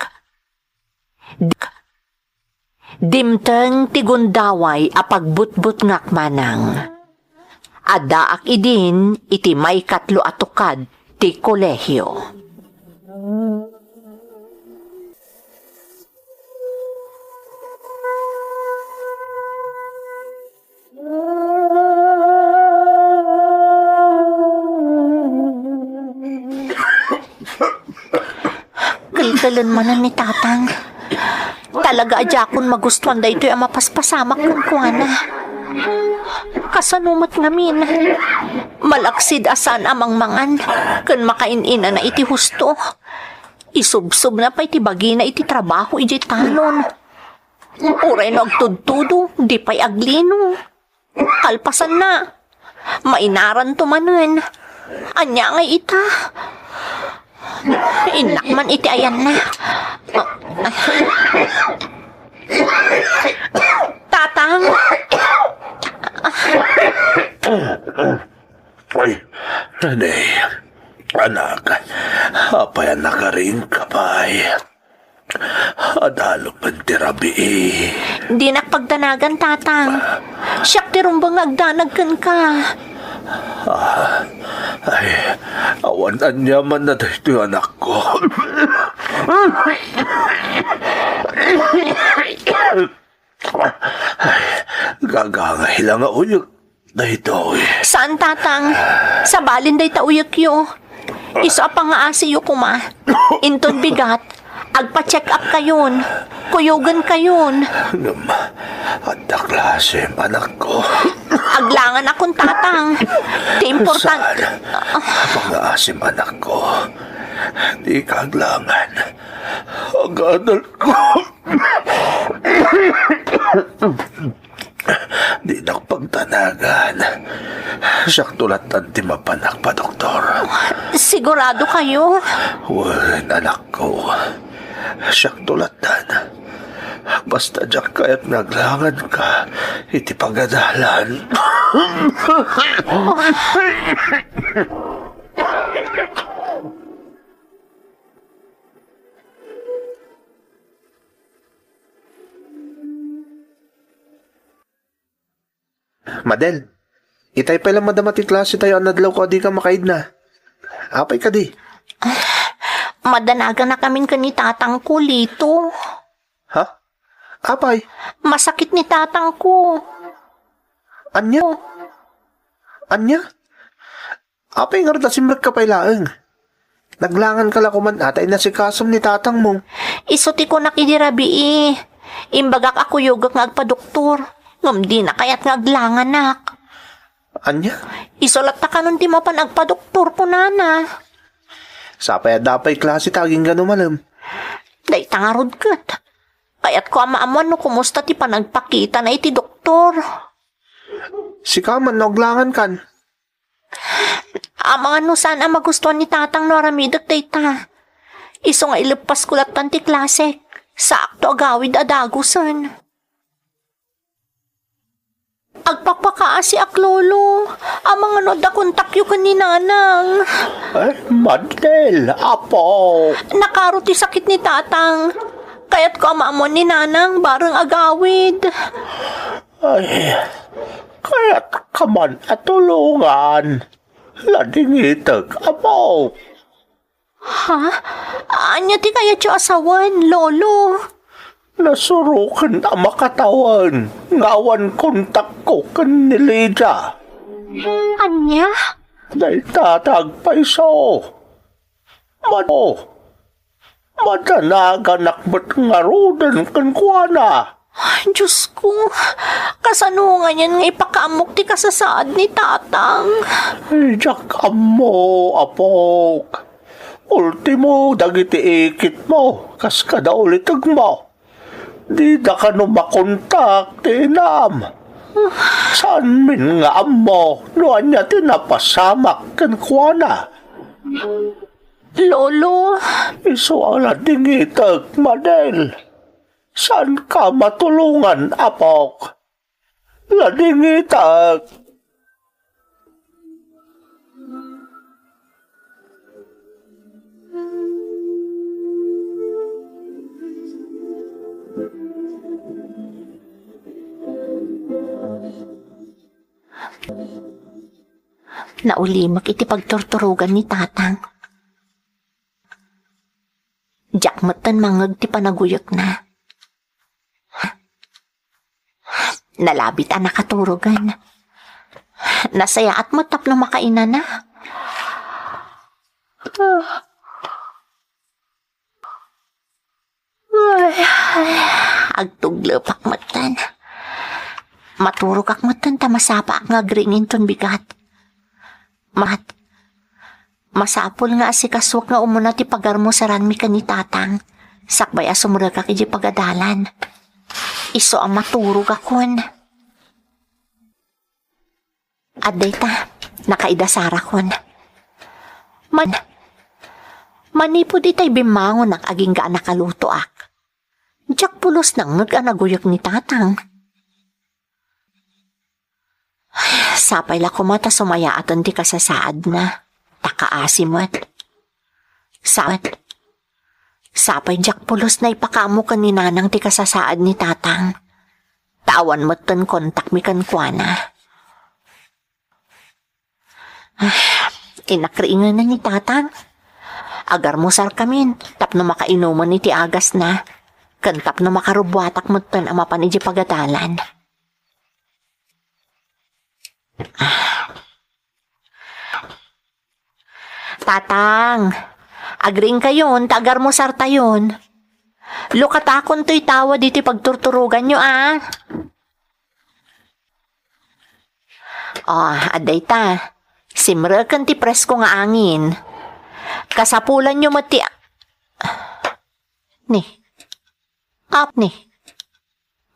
Dimteng ti gundaway apagbutbut ngak manang. Adaak idin iti may 3 atukad ti kolehyo. Kalkalan manan ni tatang. Talaga adya akong magustuhan da ito yung mapaspasamak kong kuwana. Kasanumat ngamin. Malaksid asan amang mangan. Kan makainina na iti husto. Isubsob na pa iti bagi na iti trabaho iti talon. Uray no agtudtudo, di pa'y aglino. Kalpasan na. Mainaran tumanan. Anya ngay ita. Inakman iti ayan na. Tatang. Ay, Renee, anak, apayan na ka rin kapay. Adalo man tirabi Di nakpagdanagan, tatang. Siyak tirumbang agdanagkan ka. Ay, awanan niya man na dito yung anak ko. Ay, gagangay lang nga uyog na ito eh. Saan, tatang? Sa balin day tauyok yo. Isa pa nga asiyo kuma. Inton bigat. Agpa-check up kayon. Kuyugan kayon. Anda klase anak ko. Aglangan akong tatang. Di important. Saan? Pang-aasim anak ko. Di kaglangan. Ang anak ko. Di nakpagtanagan. Siyak tulad ng timapanak pa, doktor. Sigurado kayo? Well, anak ko. Siyak tulad nan. Basta diyak kaya't naglangan ka, iti pagadalan. Madel, itay pa lang madamati klase tayo ang nadlaw ko, di ka makaid na. Apay ka di. Madanagan na kaming kani tatang ko lito. Ha? Apay? Masakit ni tatang ko. Anya? Anya? Apay nga rin simrek ka pa'y laeng. Naglangan ka lang kuman atay na si kasom ni tatang mo. Isuti ko nakidirabi Imbagak ako yugak nga agpa-doktor. Ngam di na kaya't nga aglangan nak. Anya? Isulat ta kanon di mo pa nagpa-doktor po nana. Sapay at dapay klase taging gano'n malam. Day tangarod kat. Kaya't ko amaamuan no kumusta ti panagpakita na iti doktor. Si kaman naglangan kan. Amang ano saan ang magustuhan ni tatang no aramidak day ta. Iso nga ilipas kulatan ti klase. Sakto agawid adagusan. Agpapakaasi ak lolo. Amang ano da kontakyo ka ni nanang. Madel, apo. Nakaro ti sakit ni tatang. Kaya't ko amaamon ni nanang bareng agawid. Ay, kaya't kaman at tulungan. Ladingitag, apo. Ha? Anya ti kaya tiyo asawan, lolo? Nasurukan na makatawan. Ngawan kontak ko kan ni Lydia. Anya? Dahil tatagpaiso. Madanagan akbat nga rodan kan kuana. Ay, Diyos ko. Kasanungan yan nga ipakaamok ti kasasaad ni tatang. Ay, jak mo, apok. Ultimo, dagiti ikit mo. Kas kada ulitag mo. Di da ka no makontak, tinam. Saan min nga amo, noan niya tinapasamak kan kuana? Lolo, Iso ang ladingitag, Madel. Saan ka matulungan, apok? Ladingitag. naulimak iti pagturturugan ni tatang. Jakmatan mangag ti panaguyok na. Nalabit ang nakaturugan. Nasaya at matap na makainan na. Agtuglo pakmatan. Maturog akmatan tamasapa ak nga gringin ton bigat. Masapol nga si kaswak nga umuna ti pagarmo sa ranmi ka ni tatang. Sakbay asumura ka kiji pagadalan. Iso ang maturog akon. Aday ta, nakaidasara kon. Manipod itay bimangon ak aging gaan nakaluto ak. Diyak pulos nang nag-anaguyok ni tatang. Sapay la kumata sumaya aton ti kasasaad na. Takaasimot. Sapay diyak pulos na ipakamo ka ni nanang ti kasasaad ni tatang. Tawan mo't ton kontak mi kan kuana. Inakriingan na ni tatang. Agar mo sar kamin, tapno makainuman ni ti agas na. Kantap na makarubwatak mo't ton ama paniji pagadalan. Tatang, agring kayon, tagar mo sarta yun. Lukatakon to'y tawa diti pagturturugan nyo, ah. Aday ta. Simrakan ti presko nga angin. Kasapulan nyo mati...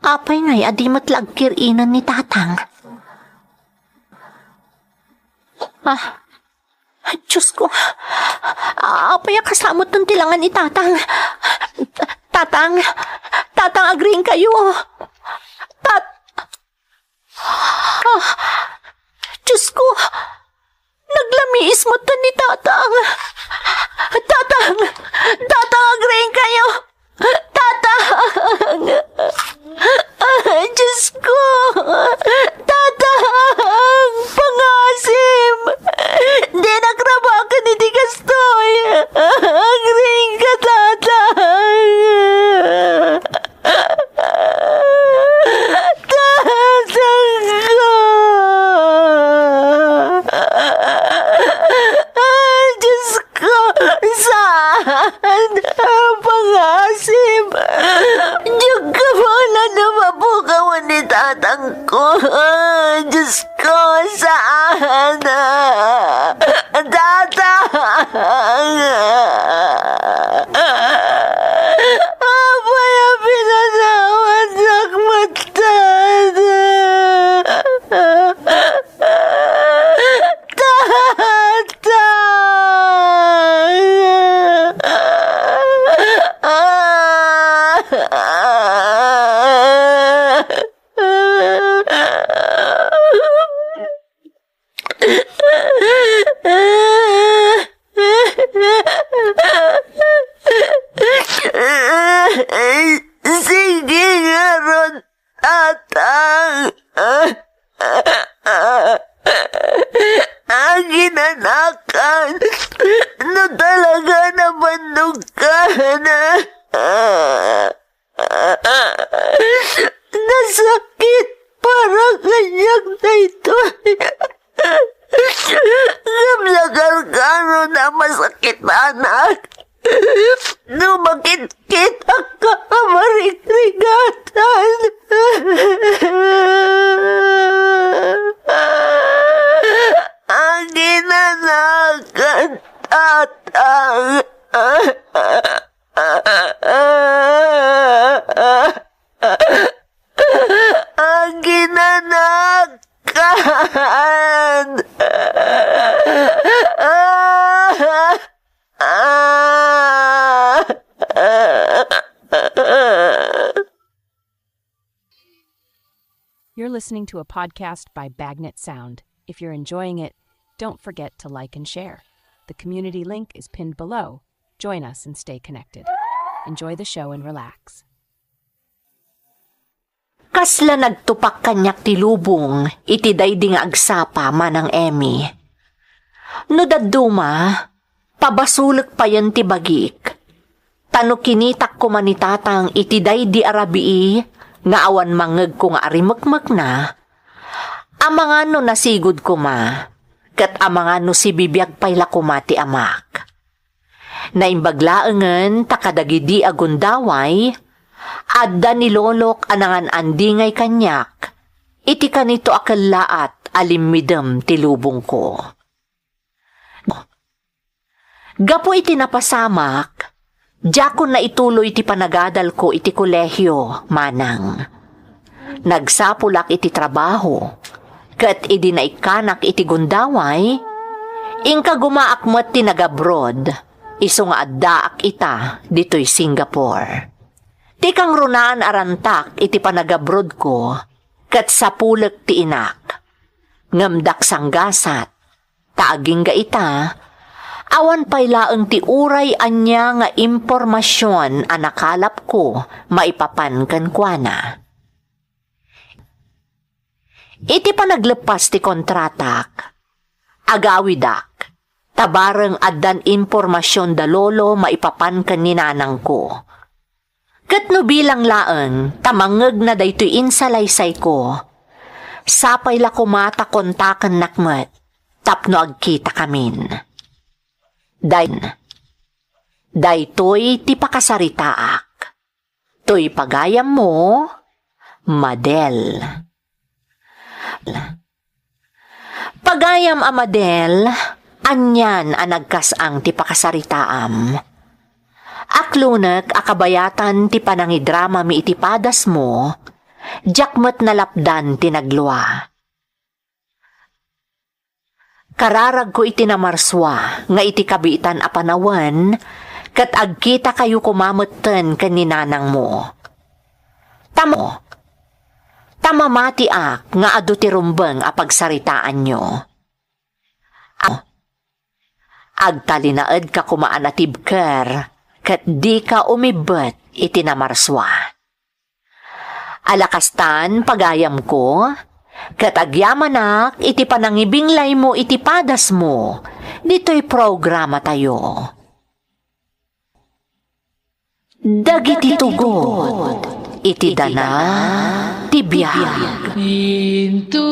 Apay ngay, adi matlag kirinan ni tatang. Diyos ko. Apay kasamot ng tilangan ni tatang. Tatang, agreeing kayo. Diyos ko. Naglamiis mo to ni tatang. Tatang, agreeing kayo. Tatang. Diyos ko. Tatang. Pangasim. Di nagrabakan ni di kastoy. Agreeing ka, tatang. Tatang ko. Diyos ko. Saan? Pangasim. Diyos ka wala na mabukawan ni tatang ko. Diyos ko. Saan? Tatang. Apay ang pinatawad ng matad. Sige nga ron, tatang. Ang ginanakan no talaga nabandog ka na. Nasakit parang kanyang na ito. Gamlagal ka na masakit anak. Numakit-kit ang kamarikrigatan. Ang ginanakan, tatang. Ang ginanakan. listening to a podcast by Bagnet Sound. If you're enjoying it, don't forget to like and share. The community link is pinned below. Join us and stay connected. Enjoy the show and relax. Kasla nagtupak kanyak ti lubong, iti daydi nga agsapa manang Emmy. No dadduma, pabasulek pa yan ti bagik. Tano kinitak ko manitatang iti daydi arabii, nga awan mangeg ko nga arimekmek na. Amangano nasigod ko ma, kat amangano si bibiyag payla ko ma ti amak. Naimbaglaengen takadagidi agundaway, adda ni lolok anangan andingay kanyak, iti kanito akallaat alimidem ti lubong ko. Gapo iti napasamak, diyakon na ituloy iti panagadal ko iti kolehyo, manang. Nagsapulak iti trabaho, kat idi naikanak iti gundaway, ingka gumaakmat ti nagabroad, iso nga addaak ita dito'y Singapore. Tikang runaan arantak iti panagabrod ko, kat sapulek ti inak. Ngamdak sanggasat, taaging ga ita, awan paylaeng ti uray anya nga impormasyon anakalap ko maipapan kankwana. Iti panaglepas ti kontratak, agawidak, tabareng addan impormasyon da lolo maipapan kan ninanang ko. Kat no bilang laeng, tamangeg na daytoy insalaysay ko. Sapay la kumata kontaken nakmet, tapno agkita kamin. Daytoy ti pakasaritaak. Toy pagayam mo, Madel. Pagayam a Madel, anyan anagkasang ti pakasaritaam. Aklunek akabayatan ti panangidrama mi itipadas mo, jakmet nalapdan ti nagluwa. Kararag ko iti namarswa, nga iti kabitan a panawan, kat agkita kayo kumamutten kaninanang mo. Tamamati ak, nga adu ti rumbeng a pagsaritaan nyo. Agtalinaed ka kumaan atibker, kat di ka umibet iti namarswa. Alakastan pagayam ko, kat agyamanak iti panangibinglay mo iti padas mo, dito'y programa tayo. Dagiti tugot, iti dana, tibiyag. Intun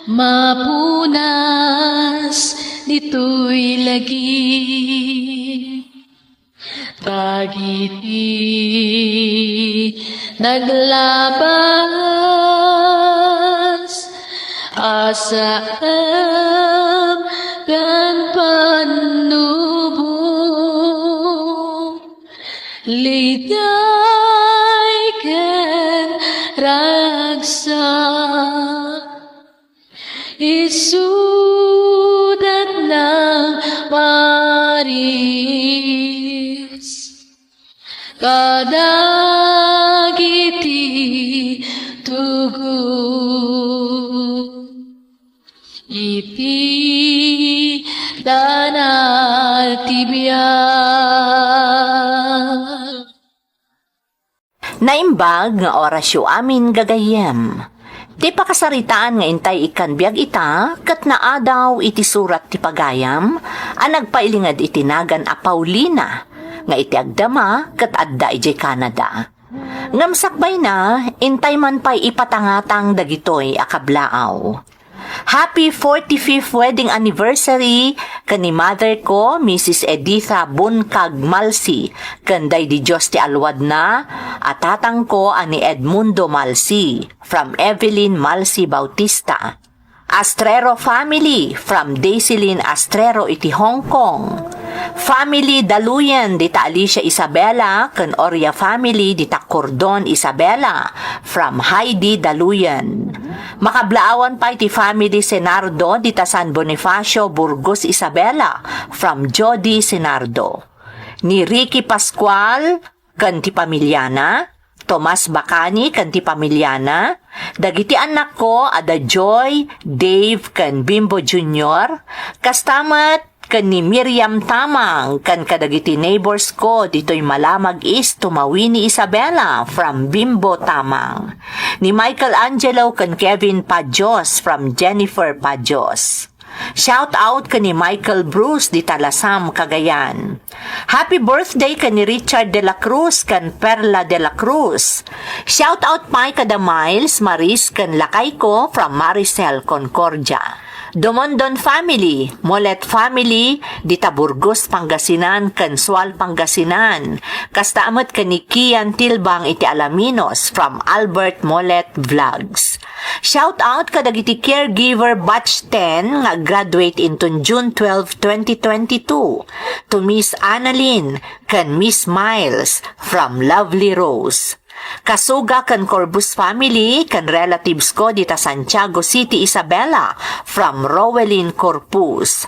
mapunas dito'y lagi, dagiti naglabas asam kan panubong, liday ken ragsak, isudat ng maris, kadagiti tugot, iti danal tibiyag. Naimbag nga orasyo amin gagayem. Ti pakasaritaan nga intay ikan biag ita, kat naadaw iti surat ti pagayam, ang nagpailingad itinagan a Paulina, nga iti agdama kat adda ijay Canada. Ngamsakbay na, intay man pa'y ipatangatang dagitoy akablaaw. Happy 45th wedding anniversary kani mother ko, Mrs. Editha Bunkag Malsi, kanday di Diyos ti alwad na, at tatang ko ani Edmundo Malsi, from Evelyn Malsi Bautista. Astrero family, from Daisilin Astrero iti Hong Kong. Family Daluyan dita Alicia Isabela, kan Oria family dita Cordon Isabela, from Heidi Daluyan. Makablaawan pa iti family Senardo dita San Bonifacio Burgos Isabela, from Jody Senardo. Ni Ricky Pascual kan ti pamilyana, Tomas Bacani kan ti pamilyana, dagiti anak ko ada Joy, Dave kan Bimbo Jr., kastamat kan ni Miriam Tamang kan kadagiti neighbors ko dito'y Malamag East tumawi ni Isabella from Bimbo Tamang, ni Michael Angelo kan Kevin Pajos from Jennifer Pajos. Shout out ka ni Michael Bruce di Talasam, Cagayan. Happy birthday ka ni Richard de la Cruz kan Perla de la Cruz. Shout out pa kada Miles Maris kan Lakay ko from Maricel, Concordia. Domondon family, Molet family, di Taburgos, Pangasinan, Kansual, Pangasinan. Kastaamat ka ni Kian Tilbang iti Alaminos from Albert Molet Vlogs. Shout out ka dagiti caregiver batch 10 nga graduate into June 12, 2022 to Miss Annalyn kan Miss Miles from Lovely Rose. Kasuga kan Corbus family kan relatives ko dita Santiago City, Isabela from Rowelyn Corpus.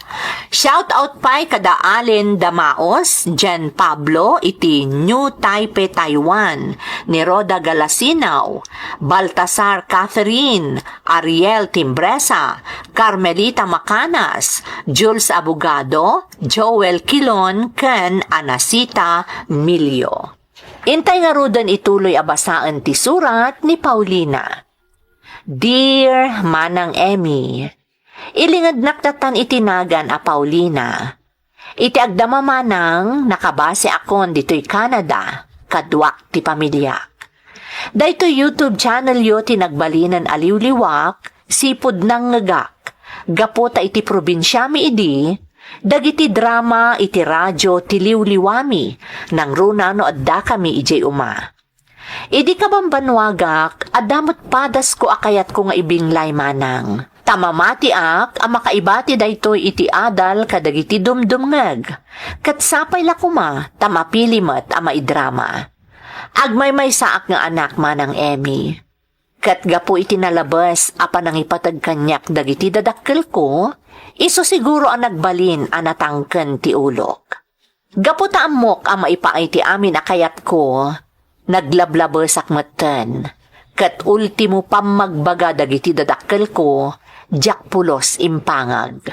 Shout out pa kada Allen Damaos, Jen Pablo iti New Taipei, Taiwan, ni Roda Galasinaw, Baltasar Catherine, Ariel Timbresa, Carmelita Macanas, Jules Abogado, Joel Kilon ken Anasita Milio. Intay nga rudan ituloy abasaan ti surat ni Paulina. Dear Manang Emmy, ilingad naktatan itinagan a Paulina. Iti agdama manang nakabase akon dito'y Canada, kadwak ti pamilyak. Dahito YouTube channel yo tinagbalinan aliw-liwak, sipod nang ngagak. Gapota iti probinsya mi idi, dagiti drama iti radyo tiliw-liwami nang runa no adda kami ijay uma. Idi kabambanwagak adamot padas ko akayat ko nga ibinglay manang. Tamamati ak ang makaibati daytoy iti adal kadagiti dumdumngag. Katsapay lakuma tamapilimat ang maidrama. Agmay-may saak nga anak manang Emmy. Katgapo iti nalabas apan ang ipatag kanyak dagiti dadakkel ko, iso siguro ang nagbalin ang natangken ti ulok. Gaputa amok ang maipaay ti amin akayat ko, naglablabesak matan. Kat ultimo pamagbaga dagiti dadakkel ko, jak pulos impangag.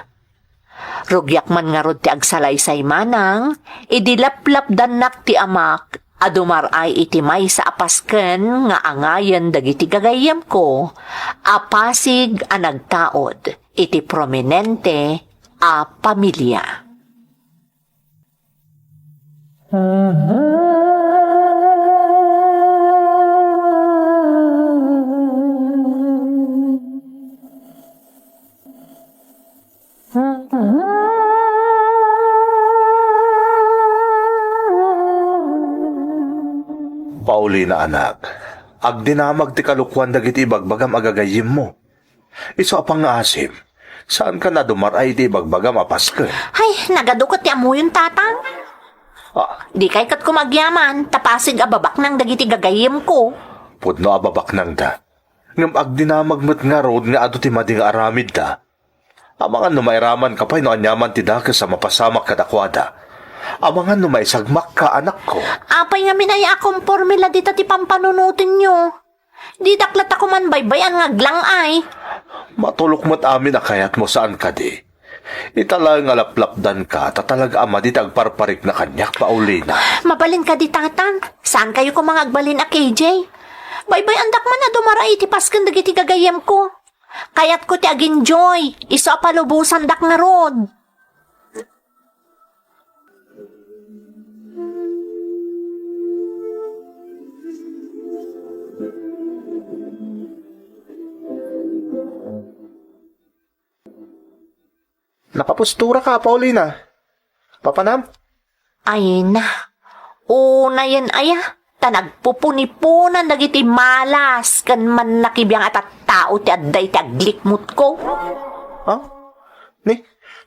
Rugyak man nga rod ti agsalaysay manang, idilaplap danak ti amak, adumar ay iti may sa apasken nga angayan dagiti gagayam ko, apasig a nagtaod iti prominente a pamilya. Paulina anak, agdinamag ti kalukwan dagiti ibagbagam agagayim mo. Iso apang nga asim, saan ka na dumaray ti ibagbagam apasken? Ay, nagadukot ti amuyon tatang. Di kay kat kumagyaman, tapasig ababak ng dagiti gagayim ko. Pudno ababak nang da. Ngam agdinamag mo't nga road nga ado ti mading aramid da. Amangan no mairaman ka pa'y no anyaman ti daka sa mapasamak kadakwada. Amangan no maisagmak ka anak ko. Apay nga minaya akong formula dita ti pampanunutin nyo. Di daklat ako man baybayan nga aglang ay. Matulok mo't amin akayat mo saan ka di. Italang alaplapdan ka, tatalaga ama di tagparparik na kanyak, Paulina. Mabalin ka di tatang. Saan kayo kumangagbalin a KJ? Baybay andak man na dumaray ti pasken dagiti gagayem ko. Kayat ko ti agin joy, iso apalubusan dak nga rod. Nakapustura ka, Paulina. Papanam? Ay na, una yan aya, tanagpupunipunan dagiti malas, kan man nakibiyang at tao ti adday ti aglikmut ko. Ha? Ni,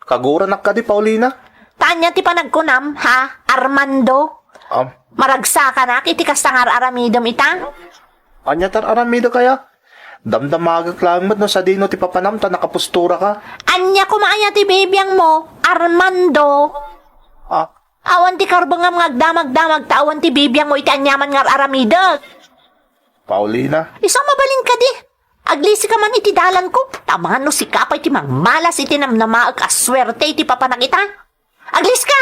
kagura na ka di, Paulina? Tanya ti panagkunam, ha, Armando? Maragsa ka na, iti kastangar aramidom ita? Anya tar aramido kaya? Damdamagak lang no sa dino ti papanam ta nakapustura ka. Anya kumaya ti bibiyang mo, Armando. Ah, Awan ti karbangam ngagdamag-damag ta awan ti bibiyang mo iti anyaman ngar aramidot. Paulina? Isang mabalin ka di. Aglisi ka man iti dalan ko. Tamangan no si kapay ti malas iti namnamaag aswerte iti papanakita. Aglis ka!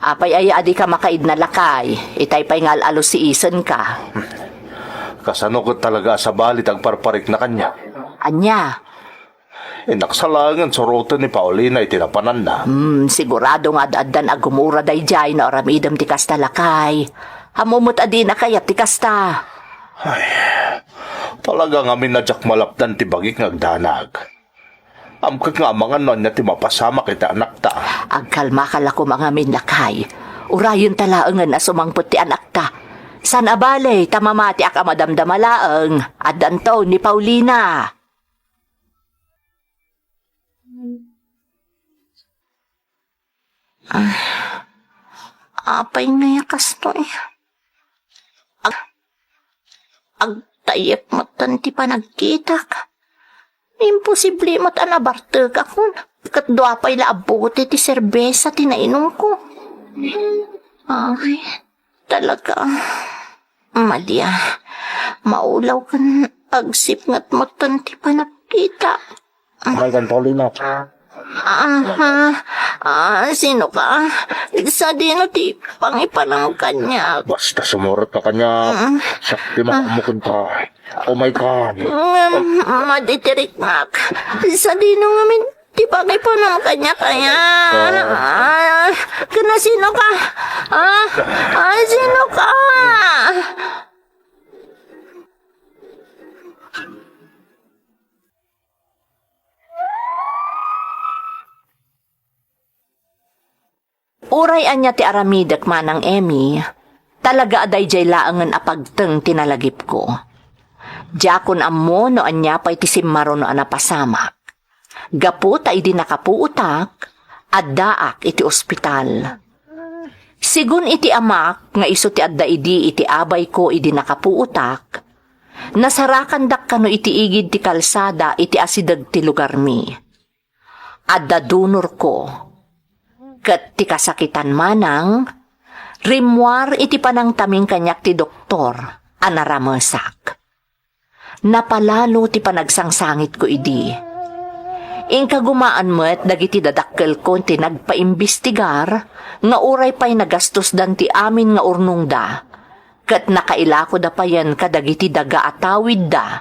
Apay ay adi ka makaid na lakay. Itay pa'y ngalalo si isen ka. Kasano ko talaga sa balit ang parparik na kanya. Anya? Naksalangan soroto ni Paulina itinapanan na. Sigurado nga addan agumura day jay na oramidam ti kasta lakay. Hamumot adi na kayat ti kasta. Talagang amin na jak malapdan ti bagik ngagdanag. Amkag nga mga non niya ti mapasama kita anak ta. Agkalma kalako mga minlakay. Urayon talaangan na sumangpot ti anak ta. San abale, tamamati ak amadamdamalaang. Addan to ni Paulina. Apay ngayakas to eh. Agtayep matan ti panagkitak. Imposible mat anabarte ka kun. Kat doa pa'y laabuti ti serbesa tinainom ko. Ay, talaga. Madya, maulaw kan agsip ngat matan ti panagkita. Ay, kan Paulina. Sino ka? Sa dino ti pangipanang kanya. Basta sumurot ka kanya. Sakti makamukun ka. Oh my God. Maditirik nga. Sa dino ngamin ti pangipanang kanya kaya. Kana sino ka? Sino ka? Uray anya ti aramidak manang Emmy, talaga aday jay laangan apagteng tinalagip ko. Diyakon ammo no anya pa'y ti simmaro no anapasamak. Gapu ta idi nakapuutak, addaak iti ospital. Sigun iti amak, nga iso ti adda idi iti abay ko idi nakapuutak, nasarakan dak kano iti igid ti kalsada iti asidag ti lugar mi. Adda dunor ko, kat ti kasakitan manang, rimwar iti panang taming kanyak ti doktor, anaramasak. Napalalo ti panagsangsangit ko idi. Ingka gumaan mo't dagiti dadakkel ko ti nagpaimbestigar, nga uray pa'y nagastos dan ti amin nga urnong da, kat nakailako da pa yan kadagiti daga atawid da,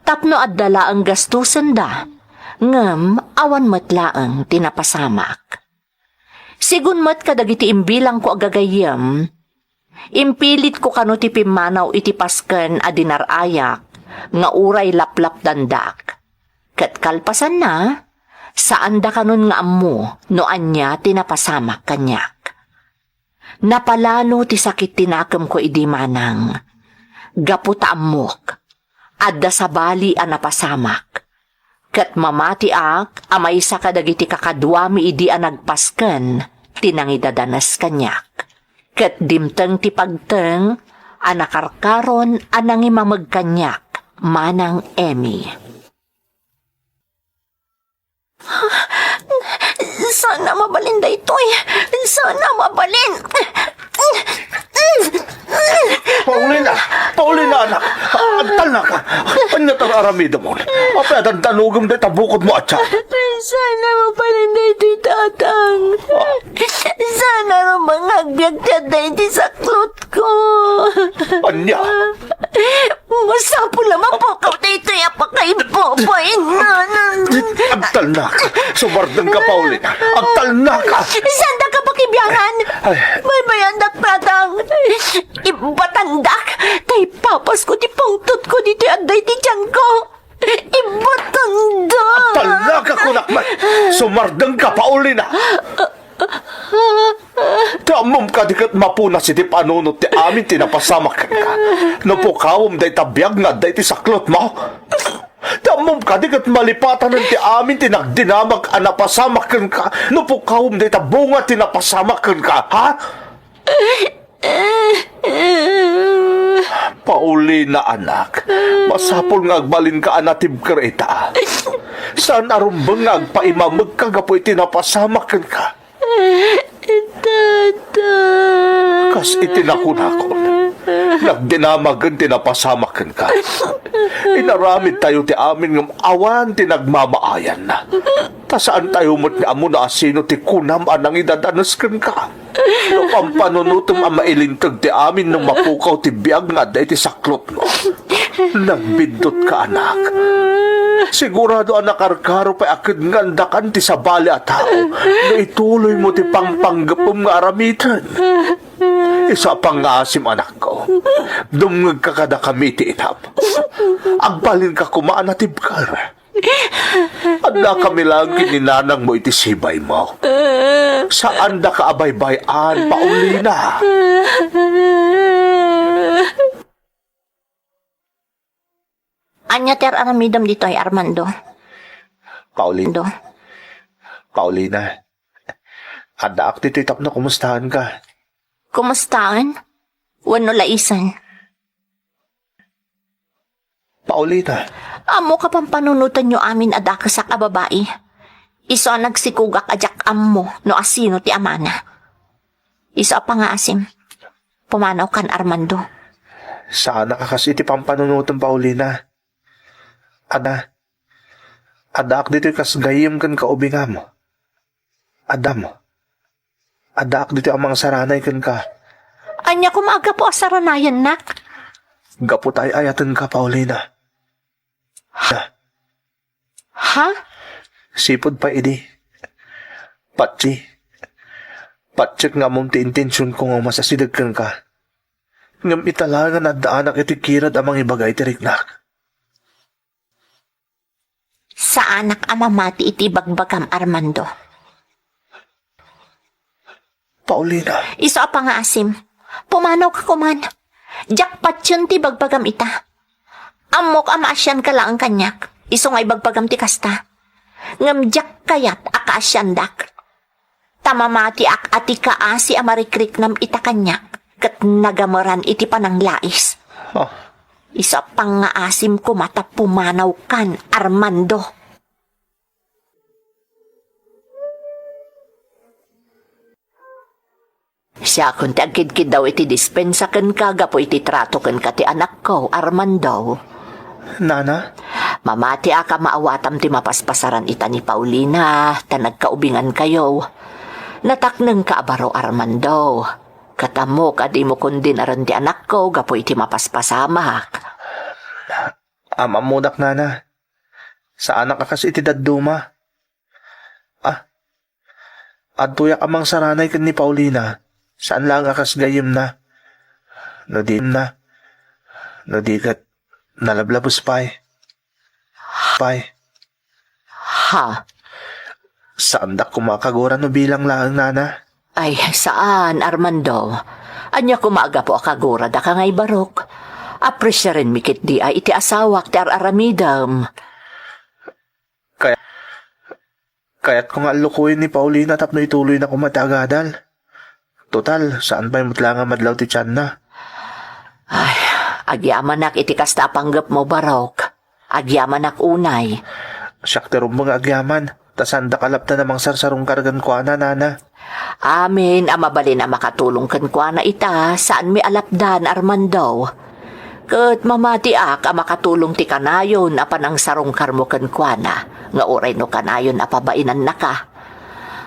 tapno addala ang gastusan da, ngem awan mo't laang tinapasamak. Sigun mo't kadagiti imbilang ko agagayam, impilit ko kano ti pimanaw iti pasken a dinarayak, nga uray laplap dandak. Kat kalpasan na, saan da kanon nga ammo, no anya tinapasamak kanyak. Napalalo ti sakit tinakam ko idi manang, gaputa amok, adda sa bali a napasamak. Kat mamati ak, amay sa kadagiti kakadwami idi a nagpasken, tinangidadanas kanyak. Kat dimteng ti pagteng, anakarkaron anang imamagkanyak, manang Emmy. Sana mabalin da ito eh. Sana mabalin. Paulina anak, agtal na ka. Anya tararamida mo. Apay adan tanugam da tabukod mo atsa. Sana mabalin da ito tatang. Sana rumang agbyag ka da ito saklot ko. Anya? Masapo lamang po ka da ito yapakaiboboy na. Agtal na ka. Sumardang ka, Paulina. Agtal na ka. Sanda ka pakibiyangan. May bayandak tatang. Ibatandak. Tay papas ko ti pangtot ko dito aday ti tiyan ko. Ibatandak. Agtal na ka, kunakman. Sumardang ka, Paulina. Damom ka di kat mapuna si ti panunot ti amin tinapasamak ka. Napukawam day tabiyag nga day ti saklot mo. Damom ka di kat malipatan ng ti amin tinagdinamag anapasamak ka. Napukawam day tabunga tinapasamak ka. Ha? Paulina anak, masapol nga agbalin ka anatib kreta. Saan arumbang nga agpaimamag ka gapoy tinapasamakan ka? Tata. Kas itinakon-akon. Nagdinamagan tinapasamakan ka. Inaramid tayo ti amin ng awan tinagmamaayan na. Tasaan tayo mo't nga amo na asino ti kunam anang idadanaskan ka. No pampanunutom ang mailintag ti amin ng mapukaw ti biyag nga day ti saklot mo. Nagbindot ka anak. Sigurado ang nakarkaro pa akid ngandakan ti sabali at tao na ituloy mo ti pangpanggapom nga aramitan. Isa pang asim anak ko. Dumngag ka kada kami ti itap. Agbalin ka kumaan na tibkar. At na kami lang kininanang mo iti sibay mo. Saan da ka abay-bayan, Paulina? Anya ter aramidam dito ay Armando. Paulina. Paulina. Adaak dito itap na kumustahan ka. Kumustaan? Wano laisan. Paulina. Amo ka pang panunutan nyo amin adakasak a babae. Iso nagsikugak ajak ammo no asino ti amana. Iso pa nga asim. Pumanaw kan Armando. Sana ka kasi iti pampanunutan, Paulina. Adaak dito kas gayim kan kaubingam. Adaak dito ang mga saranay kan ka. Anya kumaga po asaranayan nak. Gapo tayo ayatan ka, Paulina. Ha? Sipod pa idi. Patsyek nga mong ti intensyon ko nga masasidagkan ka. Ngam italangan at daanak iti kirad amang ibagay ti riknak. Sa anak amamati iti bagbagam Armando. Paulina. Iso pa nga asim. Pumanaw ka kuman. Jackpot yun ti bagbagam ita. Amok amaasyan ka lang ang kanyak. Iso nga ibagbagam ti kasta. Ngam jak kayat akaasyandak. Tamamati ak ati kaasi amarikrik nam ita kanyak. Kat nagamoran iti panang lais. Oh. Isa pang nga asim ko mata pumanaw kan Armando. Siya kung tagkid-kid daw iti dispensa kan ka, gapo iti trato kan ka ti anak ko, Armando. Nana? Mamati aka maawatam ti mapaspasaran ita ni Paulina, ta nagkaubingan kayo. Natakneng ka abaro, Armando. Katamo kadi mo kundin aran ti anak ko, gapo iti mapaspasamak. Amamudak, Nana. Saan ka kasi iti dadduma? Adtuyak amang saranay kan ni Paulina. Saan lang akas gayim na? No di kat nalablabos pay. Ha? Saan da kumakagura no bilang lang, Nana? Ay, saan, Armando? Anya kumaga po akagura da ka ngay barok. Apresya rin mikit di ay iti asawak ti aramidam. Kaya't kung alukuin ni Paulina tapno ituloy na kumatagadal. Total, saan pa yung mutla nga madlaw ti tiyan na? Ay, agyamanak iti kasta panggap mo barok. Agyamanak unay. Siyak ti rumbang agyaman. Tasanda kalapta namang sarsarong kargan ko na, Nana. Amin, amabali na makatulong kan kwa na ita, saan mi alapdan, Armando. Kat mamati ak, makatulong ti kanayon, apan ang sarong karmo kan kwa na, nga uray no kanayon apabainan na ka.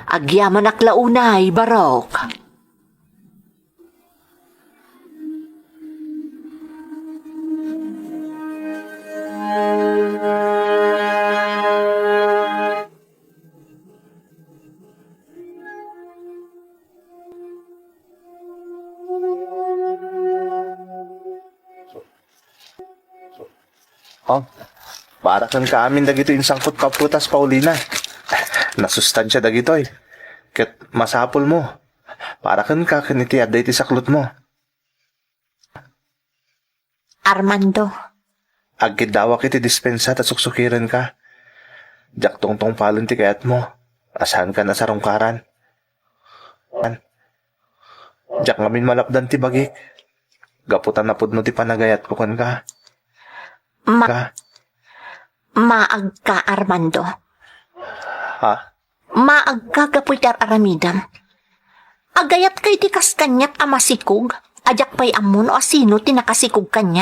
Agyaman aklaunay, barok. Oh, para kan kaamin dagito yung sangkot kaputas, Paulina. Nasustansya dagito eh. Ket masapol mo. Para kan ka kaniti aday ti saklot mo. Armando. Agkid dawak iti dispensa at suksukiran ka. Jak tongtong palon ti kayat mo. Asahan ka na sa rungkaran. Jak ngamin malapdan ti bagik. Gaputan na pud no ti panagayat ko kan ka. Maag ka, Armando. Ha? Maag ka, Gaputar Aramidam. Agayat kay ti kas kanyak amasikog. Ajak pa'y amon o asino tinakasikog kanyak.